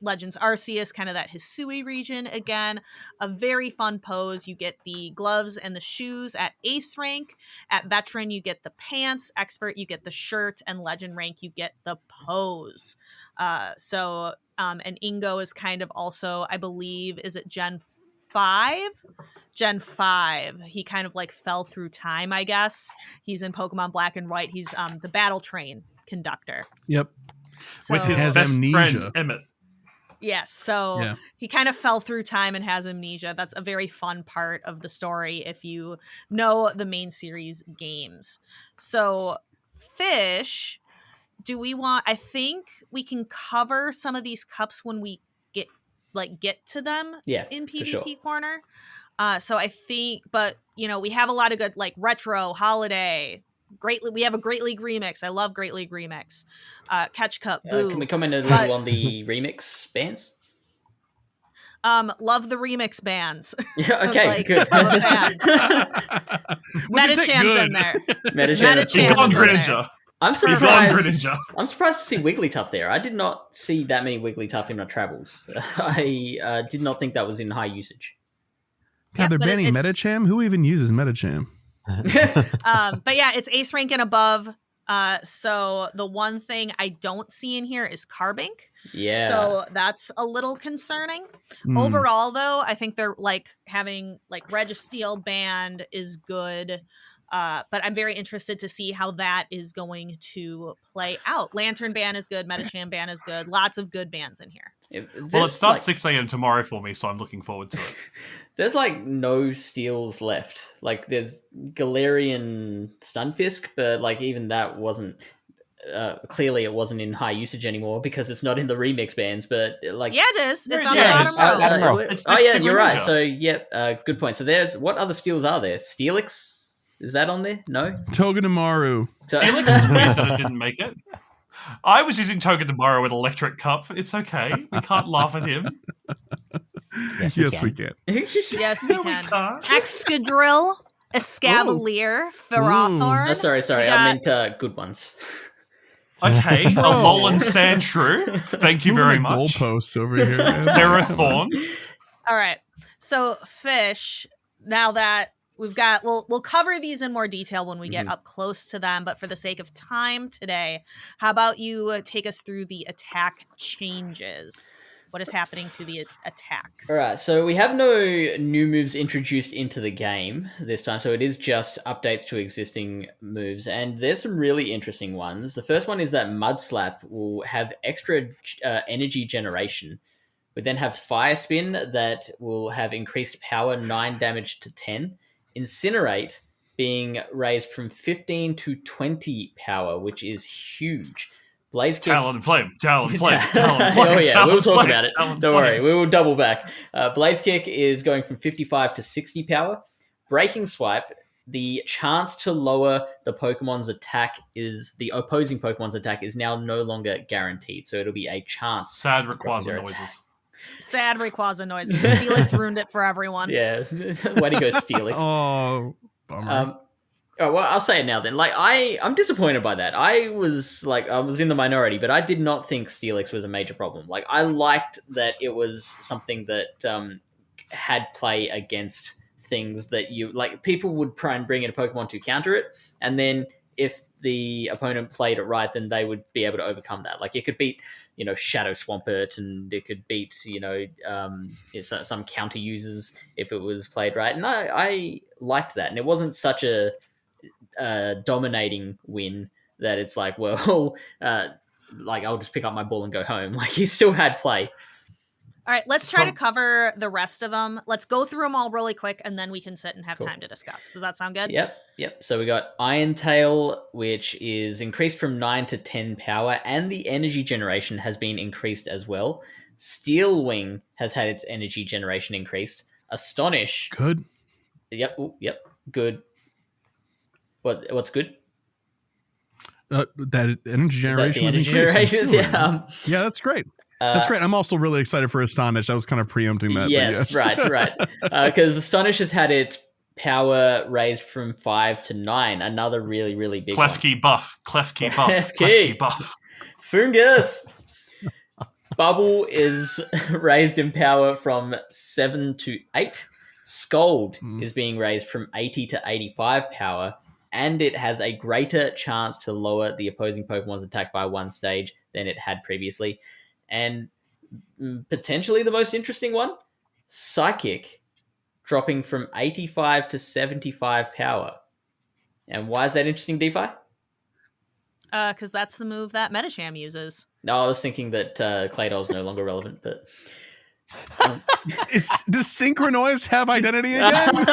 Legends Arceus, kind of that Hisui region again. A very fun pose. You get the gloves and the shoes at Ace rank. At Veteran, you get the pants. Expert, you get the shirt. And Legend rank, you get the pose. And Ingo is kind of also, I believe, is it Gen 5? Gen 5. He kind of like fell through time, I guess. He's in Pokemon Black and White. He's the battle train conductor. Yep. With his best amnesia. friend, Emmett. Yes, so Yeah. he kind of fell through time and has amnesia. That's a very fun part of the story if you know the main series games. So, Fish, I think we can cover some of these cups when we get to them in for PvP sure. Corner. So I think, but we have a lot of good like retro, holiday, we have a Great League remix. I love Great League remix. Catch Cup, boo. Can we comment a little on the remix bands? Love the remix bands. Yeah, okay, good. I'm a fan. Metacham's in there. Metacham's is in there. I'm surprised to see Wigglytuff there. I did not see that many Wigglytuff in my travels. I did not think that was in high usage. God, they're banning Metacham? Who even uses Metacham? But yeah, it's ace rank and above. So the one thing I don't see in here is Carbink. Yeah. So that's a little concerning. Overall, though, I think they're like having like Registeel band is good. But I'm very interested to see how that is going to play out. Lantern ban is good. Metacham ban is good. Lots of good bans in here. Well, it starts 6 a.m. tomorrow for me, so I'm looking forward to it. There's like no steals left. Like there's Galarian Stunfisk, but like even that wasn't clearly it wasn't in high usage anymore because it's not in the remix bands. But like it is. It's on the bottom row. You're right. So good point. So there's what other steals are there? Steelix. Is that on there? No? Togedemaru. Steelix is weird that it didn't make it. I was using Togedemaru with Electric Cup. It's okay. We can't laugh at him. Yes, we can. Yes, we can. Excadrill, Escavalier, Ferrothorn. Sorry. I meant good ones. Okay, a Alolan Sandshrew. Thank you very much. Goalposts over here. Ferrothorn. All right. So, Fish, now that we'll cover these in more detail when we get up close to them, but for the sake of time today, how about you take us through the attack changes? What is happening to the attacks? All right, so we have no new moves introduced into the game this time, so it is just updates to existing moves, and there's some really interesting ones. The first one is that Mudslap will have extra energy generation. We then have Fire Spin that will have increased power 9 damage to 10. Incinerate being raised from 15 to 20 power, which is huge. Blaze Kick. Talon Flame. Oh yeah, we'll talk about it. Don't worry, we will double back. Blaze Kick is going from 55 to 60 power. Breaking Swipe, the chance to lower the opposing Pokemon's attack is now no longer guaranteed. So it'll be a chance. Sad Rayquaza noises. Sad Rayquaza noises. Steelix ruined it for everyone. Yeah. Way to go, Steelix. Oh, bummer. Well, I'll say it now then. Like, I'm disappointed by that. I was in the minority, but I did not think Steelix was a major problem. Like, I liked that it was something that had play against things that people would try and bring in a Pokemon to counter it, and then if the opponent played it right, then they would be able to overcome that. Like, it could beat, Shadow Swampert, and it could beat, some counter users if it was played right. And I liked that. And it wasn't such a dominating win that it's like, well, I'll just pick up my ball and go home. Like, he still had play. All right, let's try to cover the rest of them. Let's go through them all really quick, and then we can sit and have time to discuss. Does that sound good? Yep. So we got Iron Tail, which is increased from 9 to 10 power, and the energy generation has been increased as well. Steel Wing has had its energy generation increased. Astonish. Good. Yep. Good. What's good? That energy generation was increased. Yeah, that's great. That's great. I'm also really excited for Astonish. I was kind of preempting that. Yes. Right. Because Astonish has had its power raised from 5 to 9. Another really, really big Klefki buff. Klefki buff. Fungus. Bubble is raised in power from 7 to 8. Scald is being raised from 80 to 85 power. And it has a greater chance to lower the opposing Pokemon's attack by 1 stage than it had previously. And potentially the most interesting one, Psychic, dropping from 85 to 75 power. And why is that interesting, DeFi? Because that's the move that Metasham uses. No, I was thinking that Claydol is no longer relevant, but Does Synchronoise have identity again?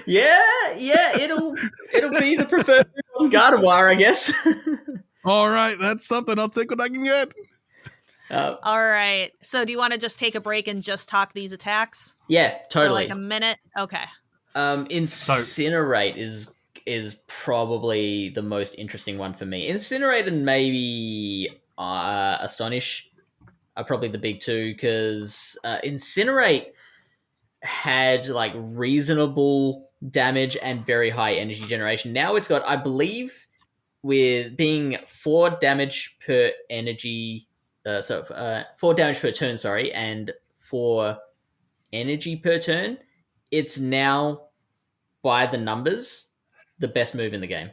yeah, it'll be the preferred move on Gardevoir, I guess. All right, that's something. I'll take what I can get. All right. So do you want to just take a break and just talk these attacks? Yeah, totally. For like a minute? Okay. Incinerate is probably the most interesting one for me. Incinerate and maybe Astonish are probably the big two, because Incinerate had like reasonable damage and very high energy generation. Now it's got, I believe, with being 4 damage per energy, 4 damage per turn, sorry, and 4 energy per turn, it's now, by the numbers, the best move in the game.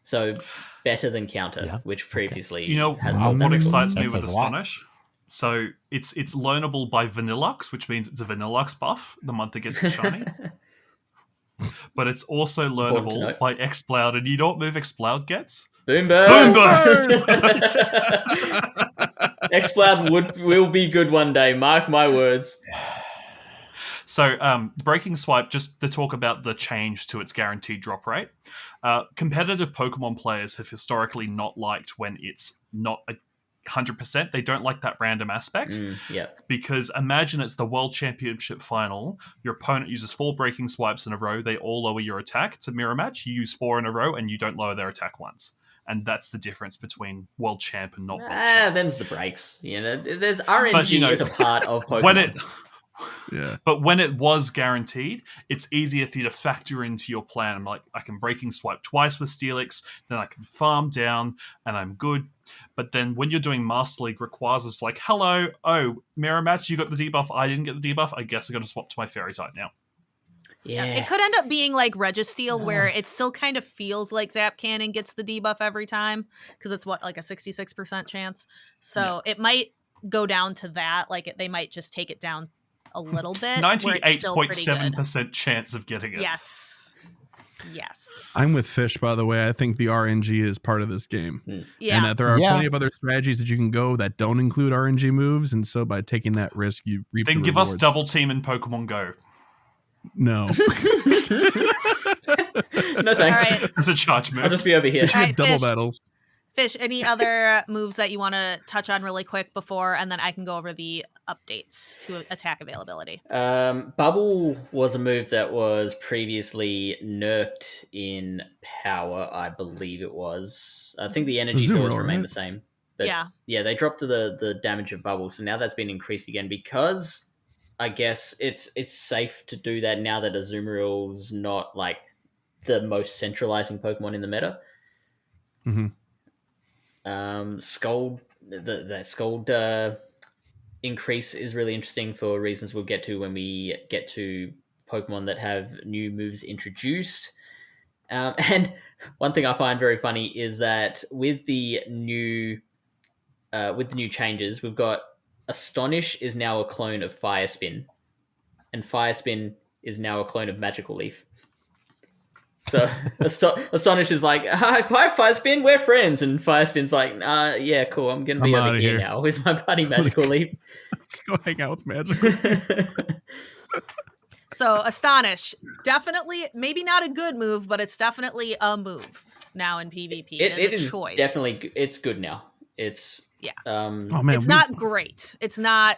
So better than Counter, which previously had what excites me That with says a lot. Astonish. So it's learnable by Vanillux, which means it's a Vanillux buff the month it gets a shiny. But it's also Important to learnable note. by Exploud, and you know what move Exploud gets? Boom burst! Boom burst! Exploud will be good one day, mark my words. So, Breaking Swipe, just to talk about the change to its guaranteed drop rate. Competitive Pokemon players have historically not liked when it's not 100%. They don't like that random aspect. Yeah. Because imagine it's the World Championship final. Your opponent uses 4 Breaking Swipes in a row. They all lower your attack. It's a mirror match. You use 4 in a row, and you don't lower their attack once. And that's the difference between World Champ and not World Champ. Them's the breaks. There's RNG as a part of Pokemon. But when it was guaranteed, it's easier for you to factor into your plan. I'm like, I can Breaking Swipe twice with Steelix, then I can farm down, and I'm good. But then when you're doing Master League, requires it's like, hello, mirror match, you got the debuff, I didn't get the debuff, I guess I got to swap to my Fairy type now. Yeah. It could end up being like Registeel, where it still kind of feels like Zap Cannon gets the debuff every time, because it's like a 66% chance. So it might go down to that. Like they might just take it down a little bit. 98.7% chance of getting it. Yes. I'm with Fish, by the way. I think the RNG is part of this game. Yeah. And that there are plenty of other strategies that you can go that don't include RNG moves. And so by taking that risk, you reap Then the give rewards. us Double Team in Pokemon Go. No. No thanks. All right. As a charge move. I'll just be over here. All right, Double Fish. battles. Fish, any other moves that you want to touch on really quick before, and then I can go over the updates to attack availability? Bubble was a move that was previously nerfed in Power, I believe it was. I think the energy source remained the same. But yeah, they dropped the damage of Bubble, so now that's been increased again because I guess it's safe to do that now that Azumarill's not like the most centralizing Pokemon in the meta. Mm-hmm. Scold, the Scold increase is really interesting for reasons we'll get to when we get to Pokemon that have new moves introduced. And one thing I find very funny is that with the new changes, we've got Astonish is now a clone of Fire Spin, and Fire Spin is now a clone of Magical Leaf. So Astonish is like, hi, Fire Spin, we're friends. And Fire Spin's like, yeah, cool, I'm going to be over here now with my buddy Magical Leaf. Go hang out with Magical Leaf. So Astonish, definitely, maybe not a good move, but it's definitely a move now in PvP. It is a choice. Definitely, it's good now. It's... it's not great. It's not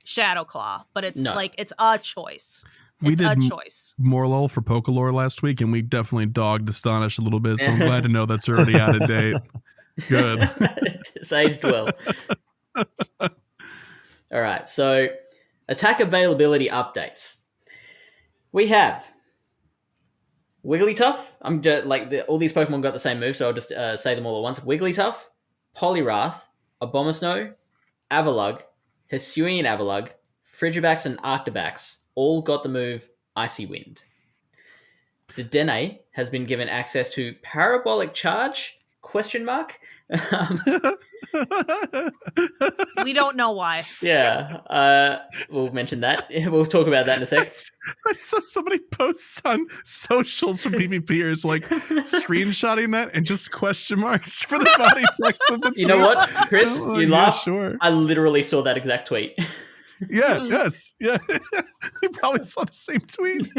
Shadow Claw, but it's it's a choice. It's a choice. Morlul for Pokelore last week, and we definitely dogged Astonish a little bit, so I'm glad to know that's already out of date. Good. It's aged well. All right, so attack availability updates. We have Wigglytuff. I'm just, all these Pokemon got the same move, so I'll just say them all at once. Wigglytuff, Poliwrath, Abomasnow, Avalugg, Hisuian Avalugg, Frigibax, and Arctibax all got the move Icy Wind. Dedenne has been given access to Parabolic Charge? We don't know why. Yeah, we'll mention that. We'll talk about that in a sec. I saw somebody posts on socials from PvPers like screenshotting that and just question marks for the body flex of the You know tweet. what, Chris? Oh, You yeah, laugh. sure. I literally saw that exact tweet. Yeah, yes, yeah. You probably saw the same tweet.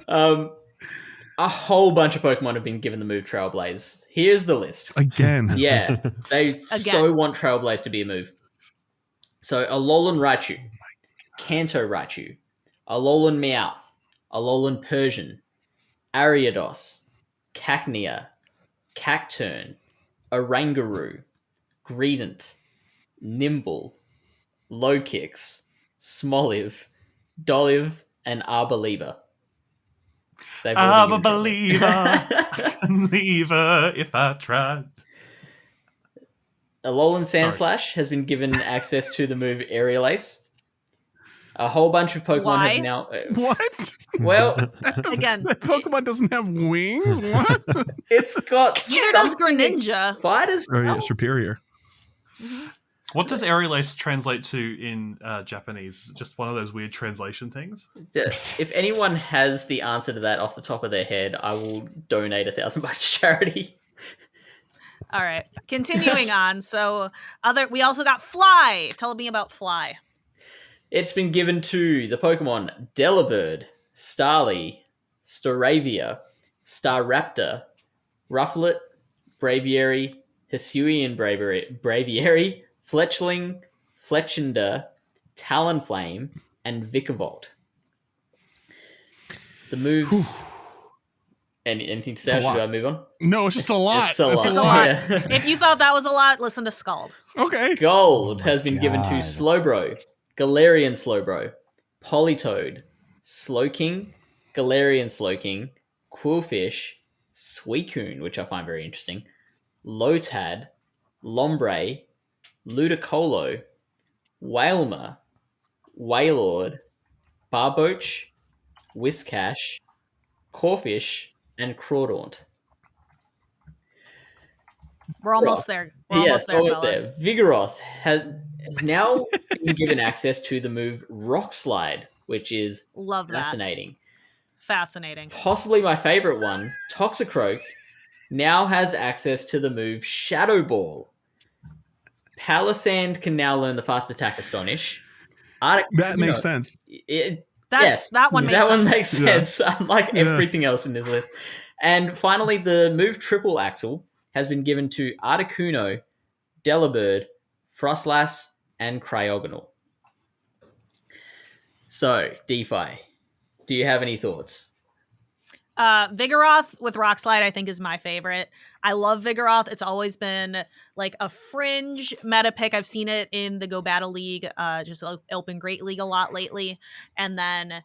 A whole bunch of Pokemon have been given the move Trailblaze. Here's the list. Again. Yeah, they so want Trailblaze to be a move. So Alolan Raichu, Kanto Raichu, Alolan Meowth, Alolan Persian, Ariados, Cacnea, Cacturn, Oranguru, Greedent, Nimble, Lowkicks, Smoliv, Doliv, and Arboliva. I'm a believer. I can leave her if I tried. Alolan Sandslash has been given access to the move Aerial Ace. A whole bunch of Pokemon have now... What? Well... Again. That Pokemon doesn't have wings? What? It's got Neither does Greninja. Fighters? Oh, yeah, superior. Mm-hmm. What does Aerial Ace translate to in Japanese? Is it just one of those weird translation things? If anyone has the answer to that off the top of their head, I will donate $1,000 to charity. All right. Continuing on. So we also got Fly. Tell me about Fly. It's been given to the Pokemon Delibird, Starly, Staravia, Staraptor, Rufflet, Braviary, Hisuian Braviary, Fletchling, Fletchinder, Talonflame, and Vikavolt. The moves... Anything to say, or should I move on? No, it's just a lot. It's a lot. Yeah. If you thought that was a lot, listen to Scald. Okay. Gold has been given to Slowbro, Galarian Slowbro, Politoed, Slowking, Galarian Slowking, Quillfish, Suicune, which I find very interesting, Lotad, Lombre, Ludicolo, Wailmer, Wailord, Barboach, Whiscash, Corphish, and Crawdaunt. We're almost there. We're Yes, almost there, almost there. Vigoroth has now been given access to the move Rock Slide, which is fascinating. Fascinating. Possibly my favorite one, Toxicroak, now has access to the move Shadow Ball. Palisand can now learn the fast attack Astonish. That makes sense. That one makes sense. Unlike everything else in this list. And finally, the move Triple Axle has been given to Articuno, Delibird, Frostlass, and Cryogonal. So, DeFi, do you have any thoughts? Vigoroth with Rock Slide, I think, is my favorite. I love Vigoroth. It's always been like a fringe meta pick. I've seen it in the Go Battle League, just Open Great League a lot lately. And then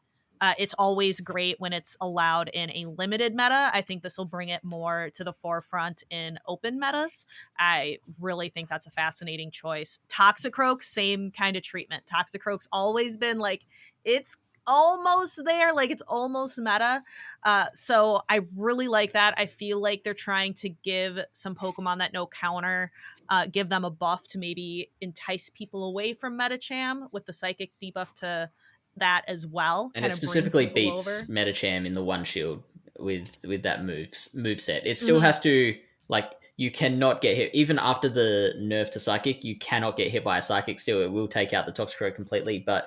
it's always great when it's allowed in a limited meta. I think this will bring it more to the forefront in open metas. I really think that's a fascinating choice. Toxicroak, same kind of treatment. Toxicroak's always been like, it's almost there, like it's almost meta. So I really like that. I feel like they're trying to give some Pokemon that know counter, give them a buff to maybe entice people away from Metacham with the psychic debuff to that as well. And it specifically beats Metacham in the one shield with that move set. It still has to, like, you cannot get hit even after the nerf to Psychic. You cannot get hit by a Psychic still. It will take out the Toxicroak completely, but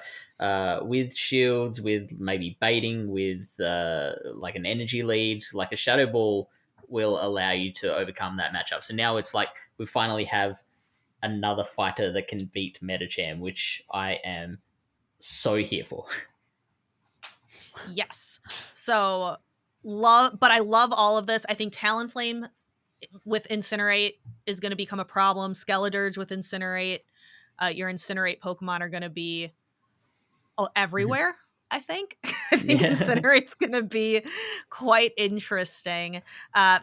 with shields, with maybe baiting, with like an energy lead, like a Shadow Ball will allow you to overcome that matchup. So now it's like we finally have another fighter that can beat Metacham, which I am so here for. Yes. So but I love all of this. I think Talonflame with Incinerate is going to become a problem. Skeledirge with Incinerate. Your Incinerate Pokemon are going to be everywhere. I think Incinerate's going to be quite interesting.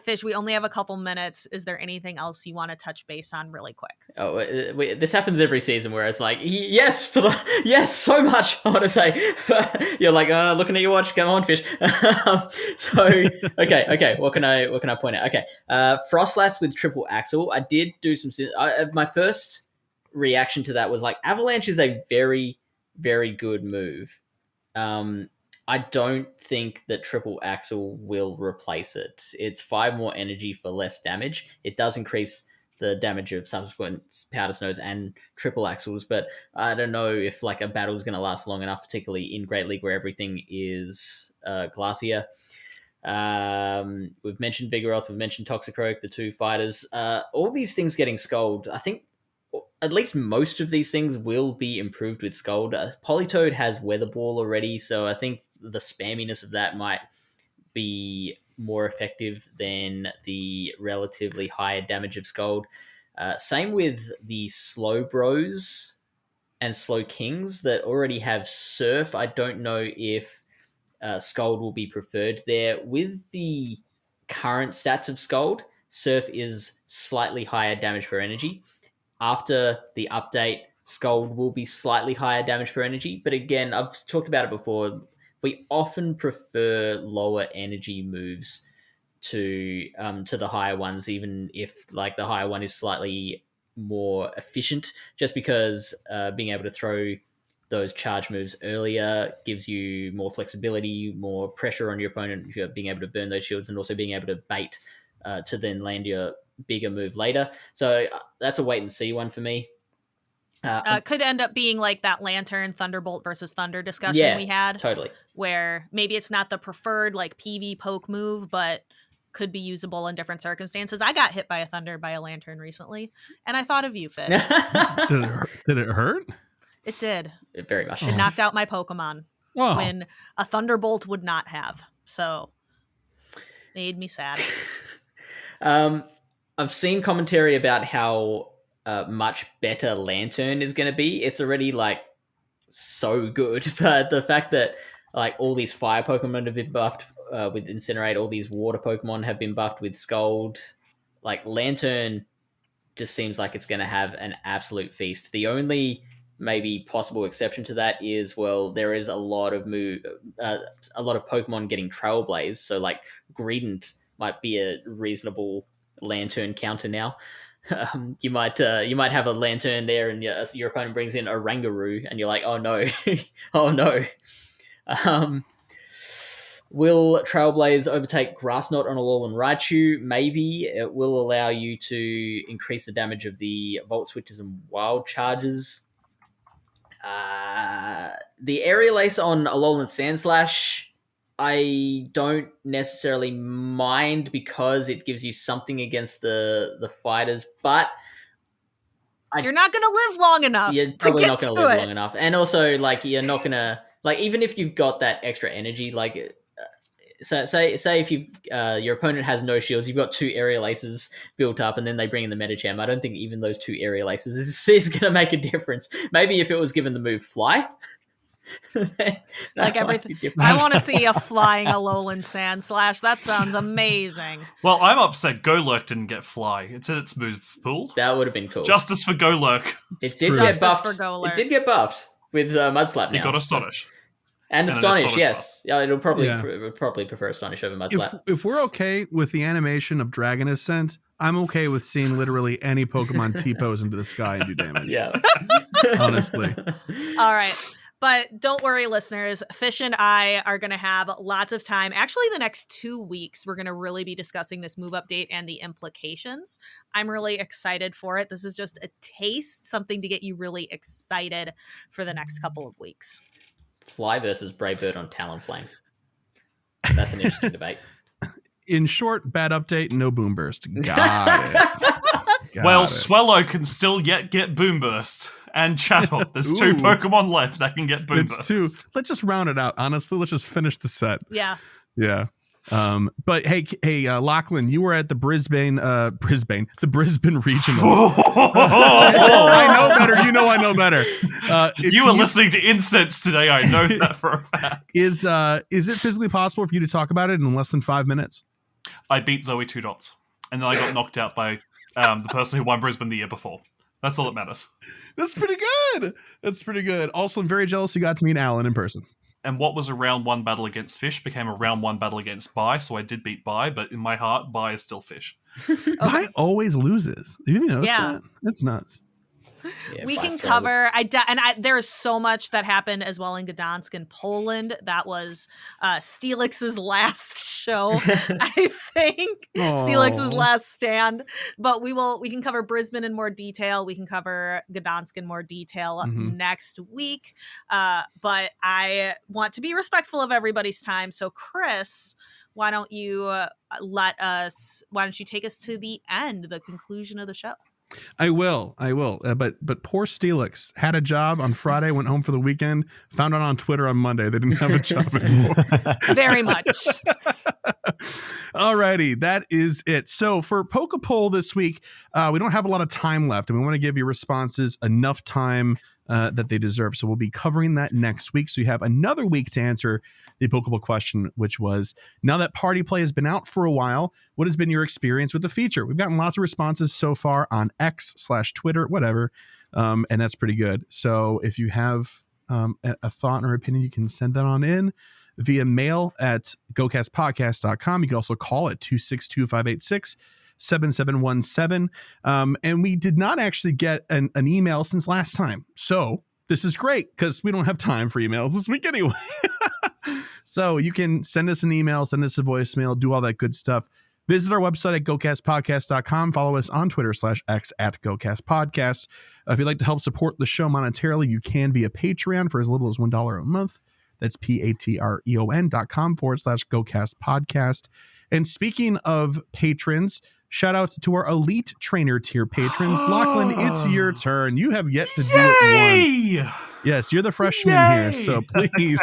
Fish, we only have a couple minutes. Is there anything else you want to touch base on really quick? Oh, this happens every season where it's like, yes, so much I want to say. You're like, looking at your watch. Come on, Fish. Okay. What can I point out? Okay, Frostlats with triple axle. I did do some. My first reaction to that was like, Avalanche is a very, very good move. I don't think that triple axle will replace it. It's 5 more energy for less damage. It does increase the damage of subsequent powder snows and triple axles, but I don't know if like a battle is going to last long enough, particularly in Great League where everything is glacier. We've mentioned Vigoroth, we've mentioned Toxicroak, the 2 fighters. All these things getting Scold, I think at least most of these things will be improved with Scold. Politoed has Weather Ball already, so I think the spamminess of that might be more effective than the relatively higher damage of Scold. Same with the Slow Bros and Slow Kings that already have Surf. I don't know if Scold will be preferred there. With the current stats of Scold, Surf is slightly higher damage per energy. After the update, Scold will be slightly higher damage per energy. But again, I've talked about it before. We often prefer lower energy moves to the higher ones, even if like the higher one is slightly more efficient, just because being able to throw those charge moves earlier gives you more flexibility, more pressure on your opponent, being able to burn those shields, and also being able to bait to then land your bigger move later. So that's a wait and see one for me. Could end up being like that Lantern Thunderbolt versus Thunder discussion we had. Totally. Where maybe it's not the preferred like PV poke move, but could be usable in different circumstances. I got hit by a Thunder by a Lantern recently, and I thought of you, Fish. Did it hurt? It did. It very much. It knocked out my Pokemon when a Thunderbolt would not have. So made me sad. I've seen commentary about how much better Lantern is going to be. It's already like so good, but the fact that like all these fire Pokemon have been buffed with Incinerate, all these water Pokemon have been buffed with Scold, like Lantern just seems like it's going to have an absolute feast. The only maybe possible exception to that is, well, there is a lot of Pokemon getting Trailblaze, so like Greedent might be a reasonable Lantern counter now. You might have a Lantern there, and your opponent brings in a Rangaroo, and you're like, oh no, oh no. Will Trailblaze overtake Grass Knot on Alolan Raichu? Maybe. It will allow you to increase the damage of the Volt Switches and Wild Charges. The Aerial Ace on Alolan Sandslash, I don't necessarily mind because it gives you something against the fighters, but you're not going to live long enough. You're probably not going to live long enough. And also, like, you're not going to, like, even if you've got that extra energy, like, so say if you your opponent has no shields, you've got 2 Aerial Aces built up, and then they bring in the Medicham. I don't think even those 2 Aerial Aces is going to make a difference. Maybe if it was given the move Fly. Like everything. I want to see a flying Alolan Sandslash. That sounds amazing. Well, I'm upset Golurk didn't get Fly. It's in its move pool. That would have been cool. Justice for Golurk. It did get buffed. It did get buffed with Mudslap now. It got Astonish. And Astonish, yes. Yeah, it'll probably prefer Astonish over Mudslap. If we're okay with the animation of Dragon Ascent, I'm okay with seeing literally any Pokemon T-pose into the sky and do damage. Yeah. Honestly. All right. But don't worry, listeners. Fish and I are going to have lots of time. Actually, the next 2 weeks, we're going to really be discussing this move update and the implications. I'm really excited for it. This is just a taste, something to get you really excited for the next couple of weeks. Fly versus Braybird on Talonflame. That's an interesting debate. In short, bad update, no Boomburst. Got it. Swellow can still yet get Boomburst. And Chatot. There's 2 Pokemon left that can get Boomburst. It's 2. Let's just round it out. Honestly, let's just finish the set. Yeah. Yeah. But hey, Lachlan, you were at the Brisbane Regional. I know better. You know I know better. You were listening to Incense today. I know that for a fact. Is it physically possible for you to talk about it in less than 5 minutes? I beat Zoe 2 dots, and then I got knocked out by the person who won Brisbane the year before. That's all that matters. That's pretty good. Also, I'm very jealous you got to meet Alan in person. And what was a round 1 battle against Fish became a round 1 battle against Bai, so I did beat Bai, but in my heart, Bai is still Fish. Bai always loses. You didn't notice that? That's nuts. Yeah, we can cover. There is so much that happened as well in Gdansk and Poland. That was Steelix's last show, I think. Steelix's last stand. But we can cover Brisbane in more detail. We can cover Gdansk in more detail next week. But I want to be respectful of everybody's time. So, Chris, why don't you take us to the end, the conclusion of the show? I will. But poor Steelix had a job on Friday, went home for the weekend, found out on Twitter on Monday they didn't have a job anymore. Very much. Alrighty, that is it. So for Poke Poll this week, we don't have a lot of time left, and we want to give your responses enough time that they deserve. So we'll be covering that next week. So you have another week to answer the Poke Poll question, which was, now that Party Play has been out for a while, what has been your experience with the feature? We've gotten lots of responses so far on X/Twitter, whatever, and that's pretty good. So if you have a thought or opinion, you can send that on in via mail at GOCastPodcast.com. You can also call at 262-586-7717. And we did not actually get an email since last time. So this is great because we don't have time for emails this week anyway. So you can send us an email, send us a voicemail, do all that good stuff. Visit our website at GoCastPodcast.com. Follow us on Twitter /X at GoCastPodcast. If you'd like to help support the show monetarily, you can via Patreon for as little as $1 a month. That's patreon.com/GoCastPodcast. And speaking of patrons, shout out to our elite trainer tier patrons. Lachlan, it's your turn. You have yet to do it once. Yes, you're the freshman here, so please.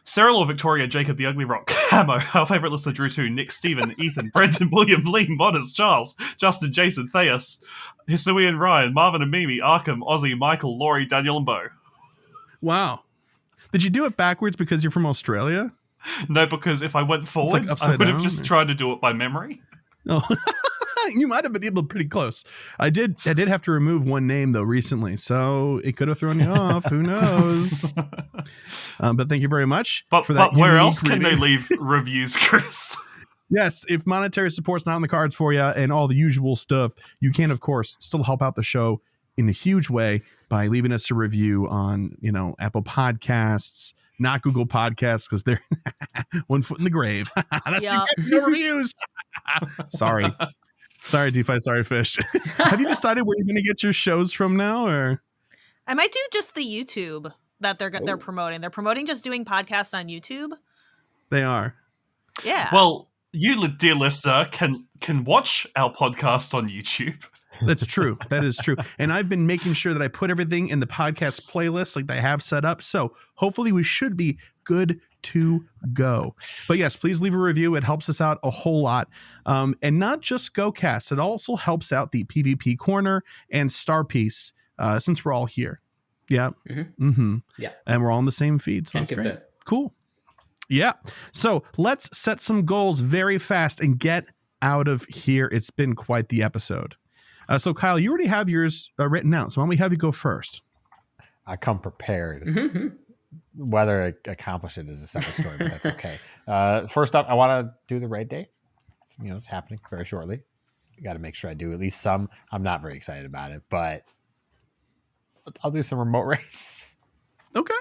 Sarah Law, Victoria, Jacob the Ugly Rock, Hamo, our favourite listener Drew 2, Nick, Stephen, Ethan, Brendan, William, Lee, Modders, Charles, Justin, Jason, Theus, Hisuian, Ryan, Marvin and Mimi, Arkham, Ozzy, Michael, Laurie, Daniel and Bo. Wow. Did you do it backwards because you're from Australia? No, because if I went forwards, like I would have just tried to do it by memory. Oh. You might have been able pretty close. I did have to remove one name though recently, so it could have thrown you off. Who knows? But thank you very much for that. But where else can they leave reviews, Chris? Yes, if monetary support's not on the cards for you and all the usual stuff, you can of course still help out the show in a huge way by leaving us a review on Apple Podcasts, not Google Podcasts because they're one foot in the grave. That's no reviews. Sorry, DeFi. Sorry, Fish. Have you decided where you're going to get your shows from now, or? I might do just the YouTube that they're promoting. They're promoting just doing podcasts on YouTube. They are. Yeah. Well, you, dear listener, can watch our podcast on YouTube. That's true. That is true. And I've been making sure that I put everything in the podcast playlist like they have set up. So hopefully we should be good to go. But yes, please leave a review. It helps us out a whole lot. And not just GoCast. It also helps out the PvP Corner and Star Piece since we're all here. Yeah. Yeah. And we're all in the same feed. So that's great. Cool. Yeah. So let's set some goals very fast and get out of here. It's been quite the episode. So Kyle, you already have yours written out. So why don't we have you go first? I come prepared. Whether I accomplish it is a separate story, but that's okay. First up, I want to do the raid day. It's happening very shortly. I got to make sure I do at least some. I'm not very excited about it, but I'll do some remote raids. Okay.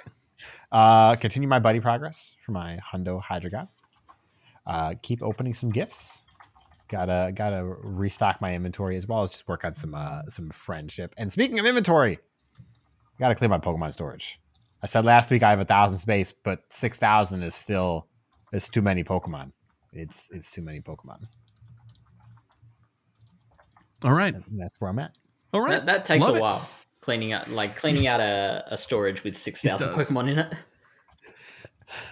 Continue my buddy progress for my Hundo Hydra God. Keep opening some gifts. Gotta restock my inventory as well as just work on some friendship. And speaking of inventory, gotta clear my Pokemon storage. I said last week I have 1,000 space, but 6,000 is too many Pokemon. It's too many Pokemon. All right, and that's where I'm at. All right, that takes a while. Cleaning out a storage with 6,000 Pokemon in it.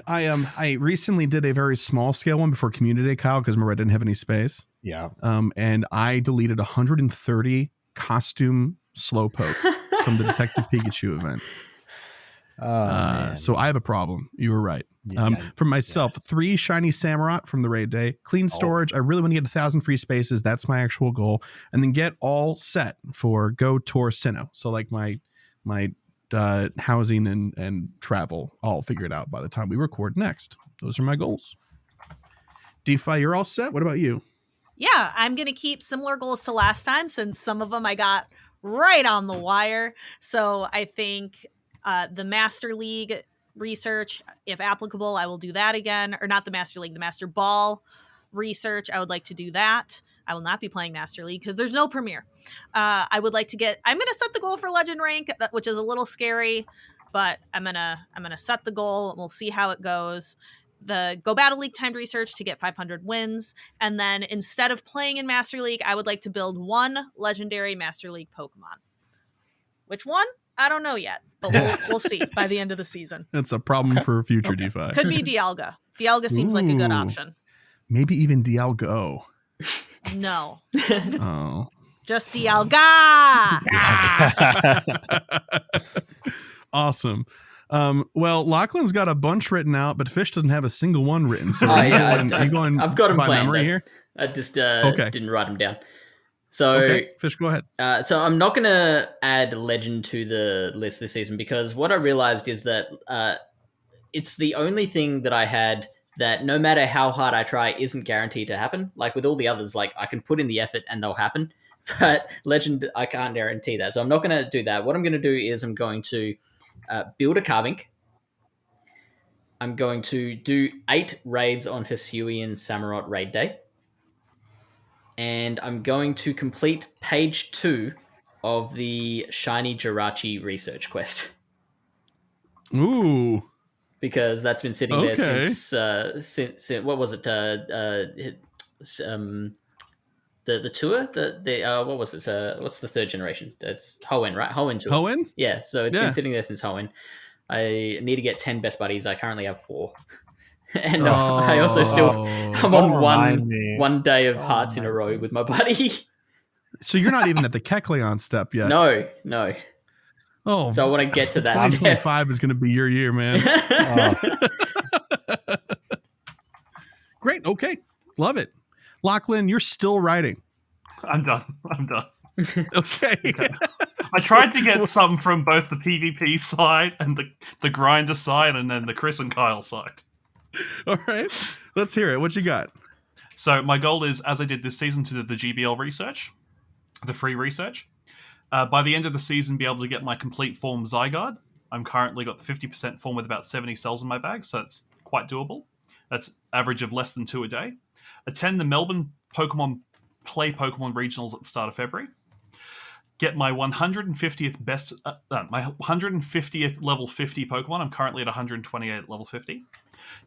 I recently did a very small scale one before Community Day, Kyle, because remember I didn't have any space. Yeah. And I deleted 130 costume slowpoke from the Detective Pikachu event. So I have a problem. You were right. For myself, 3 shiny Samurott from the raid day, clean storage. I really want to get 1,000 free spaces. That's my actual goal. And then get all set for Go Tour Sinnoh. So like my housing and travel all figured out by the time we record next. Those are my goals. DeFi, you're all set. What about you? Yeah, I'm going to keep similar goals to last time since some of them I got right on the wire. So I think the Master League research, if applicable, I will do that again. Or not the Master League, the Master Ball research. I would like to do that. I will not be playing Master League because there's no Premier. I would like to I'm going to set the goal for Legend rank, which is a little scary, but I'm going to set the goal and we'll see how it goes. The Go Battle League timed research to get 500 wins. And then instead of playing in Master League, I would like to build 1 legendary Master League Pokemon. Which one? I don't know yet, but we'll see by the end of the season. That's a problem for future DeFi. Could be Dialga. Dialga seems like a good option. Maybe even Dialgo. No. Oh. Just Dialga. Awesome. Well, Lachlan's got a bunch written out, but Fish doesn't have a single one written. So I've got them by planned. memory here. I just didn't write them down. So, okay, Fish, go ahead. So I'm not going to add Legend to the list this season because what I realized is that it's the only thing that I had that no matter how hard I try isn't guaranteed to happen. Like with all the others, like I can put in the effort and they'll happen. But Legend, I can't guarantee that. So I'm not going to do that. What I'm going to do is I'm going to build a Carbink. I'm going to do 8 raids on Hisuian Samurott raid day. And I'm going to complete page 2 of the Shiny Jirachi research quest. Ooh. Because that's been sitting there since what was it? The tour? What was it? What's the 3rd generation? It's Hoenn, right? Hoenn tour. Hoenn? Yeah, so it's been sitting there since Hoenn. I need to get 10 best buddies. I currently have 4. And I also I'm on one day of hearts in a row with my buddy. So you're not even at the Kecleon step yet. No. Oh, so I want to get to that. 2025 is going to be your year, man. Great. Okay. Love it. Lachlan, you're still writing. I'm done. Okay. I tried to get some from both the PvP side and the grinder side and then the Chris and Kyle side. All right. Let's hear it. What you got? So my goal is, as I did this season, to do the GBL research, the free research. By the end of the season, be able to get my complete form Zygarde. I'm currently got the 50% form with about 70 cells in my bag, so it's quite doable. That's average of less than 2 a day. Attend the Melbourne Pokemon Regionals at the start of February. Get my 150th my 150th level 50 Pokemon. I'm currently at 128 at level 50.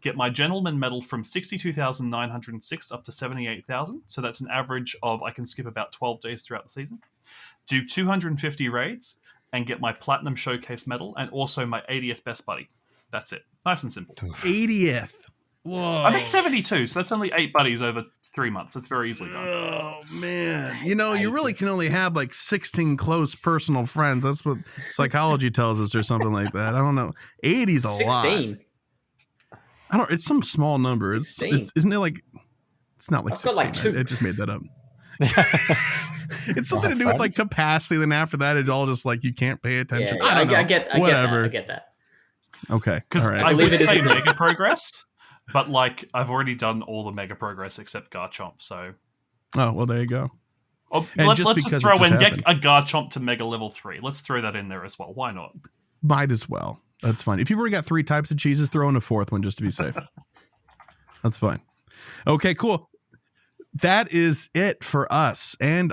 Get my Gentleman Medal from 62,906 up to 78,000. So that's an average of, I can skip about 12 days throughout the season. Do 250 raids and get my Platinum Showcase Medal and also my 80th Best Buddy. That's it. Nice and simple. 80th. Whoa. I'm at 72, so that's only 8 buddies over 3 months. That's very easily done. Oh, man. You know, you really can only have like 16 close personal friends. That's what psychology tells us or something like that. I don't know. 80 is a 16. lot. 16. It's some small number. It's isn't it like, it's not like I've 16. got like 2. I just made that up. It's something to do with like capacity. Then after that, it's all just like you can't pay attention. Yeah, I get that. Okay. Because right. I would say Mega Progress. But, like, I've already done all the Mega Progress except Garchomp, so... Oh, well, there you go. Let's just throw in, get a Garchomp to Mega Level 3. Let's throw that in there as well. Why not? Might as well. That's fine. If you've already got 3 types of cheeses, throw in a 4th one just to be safe. That's fine. Okay, cool. That is it for us and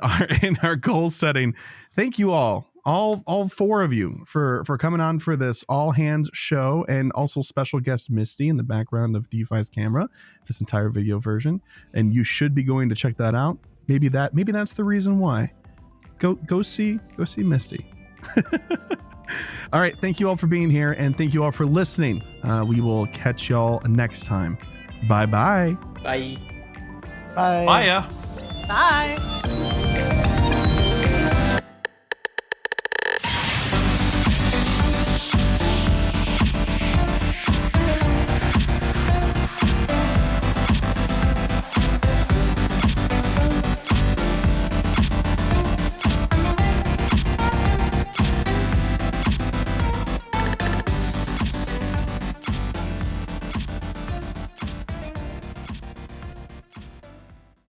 our goal setting. Thank you all 4 of you for coming on for this all hands show, and also special guest Misty in the background of DeFi's camera, this entire video version. And you should be going to check that out. Maybe that's the reason why. Go see Misty. All right. Thank you all for being here, and thank you all for listening. We will catch y'all next time. Bye-bye. Bye. Bye. Bye. Bye.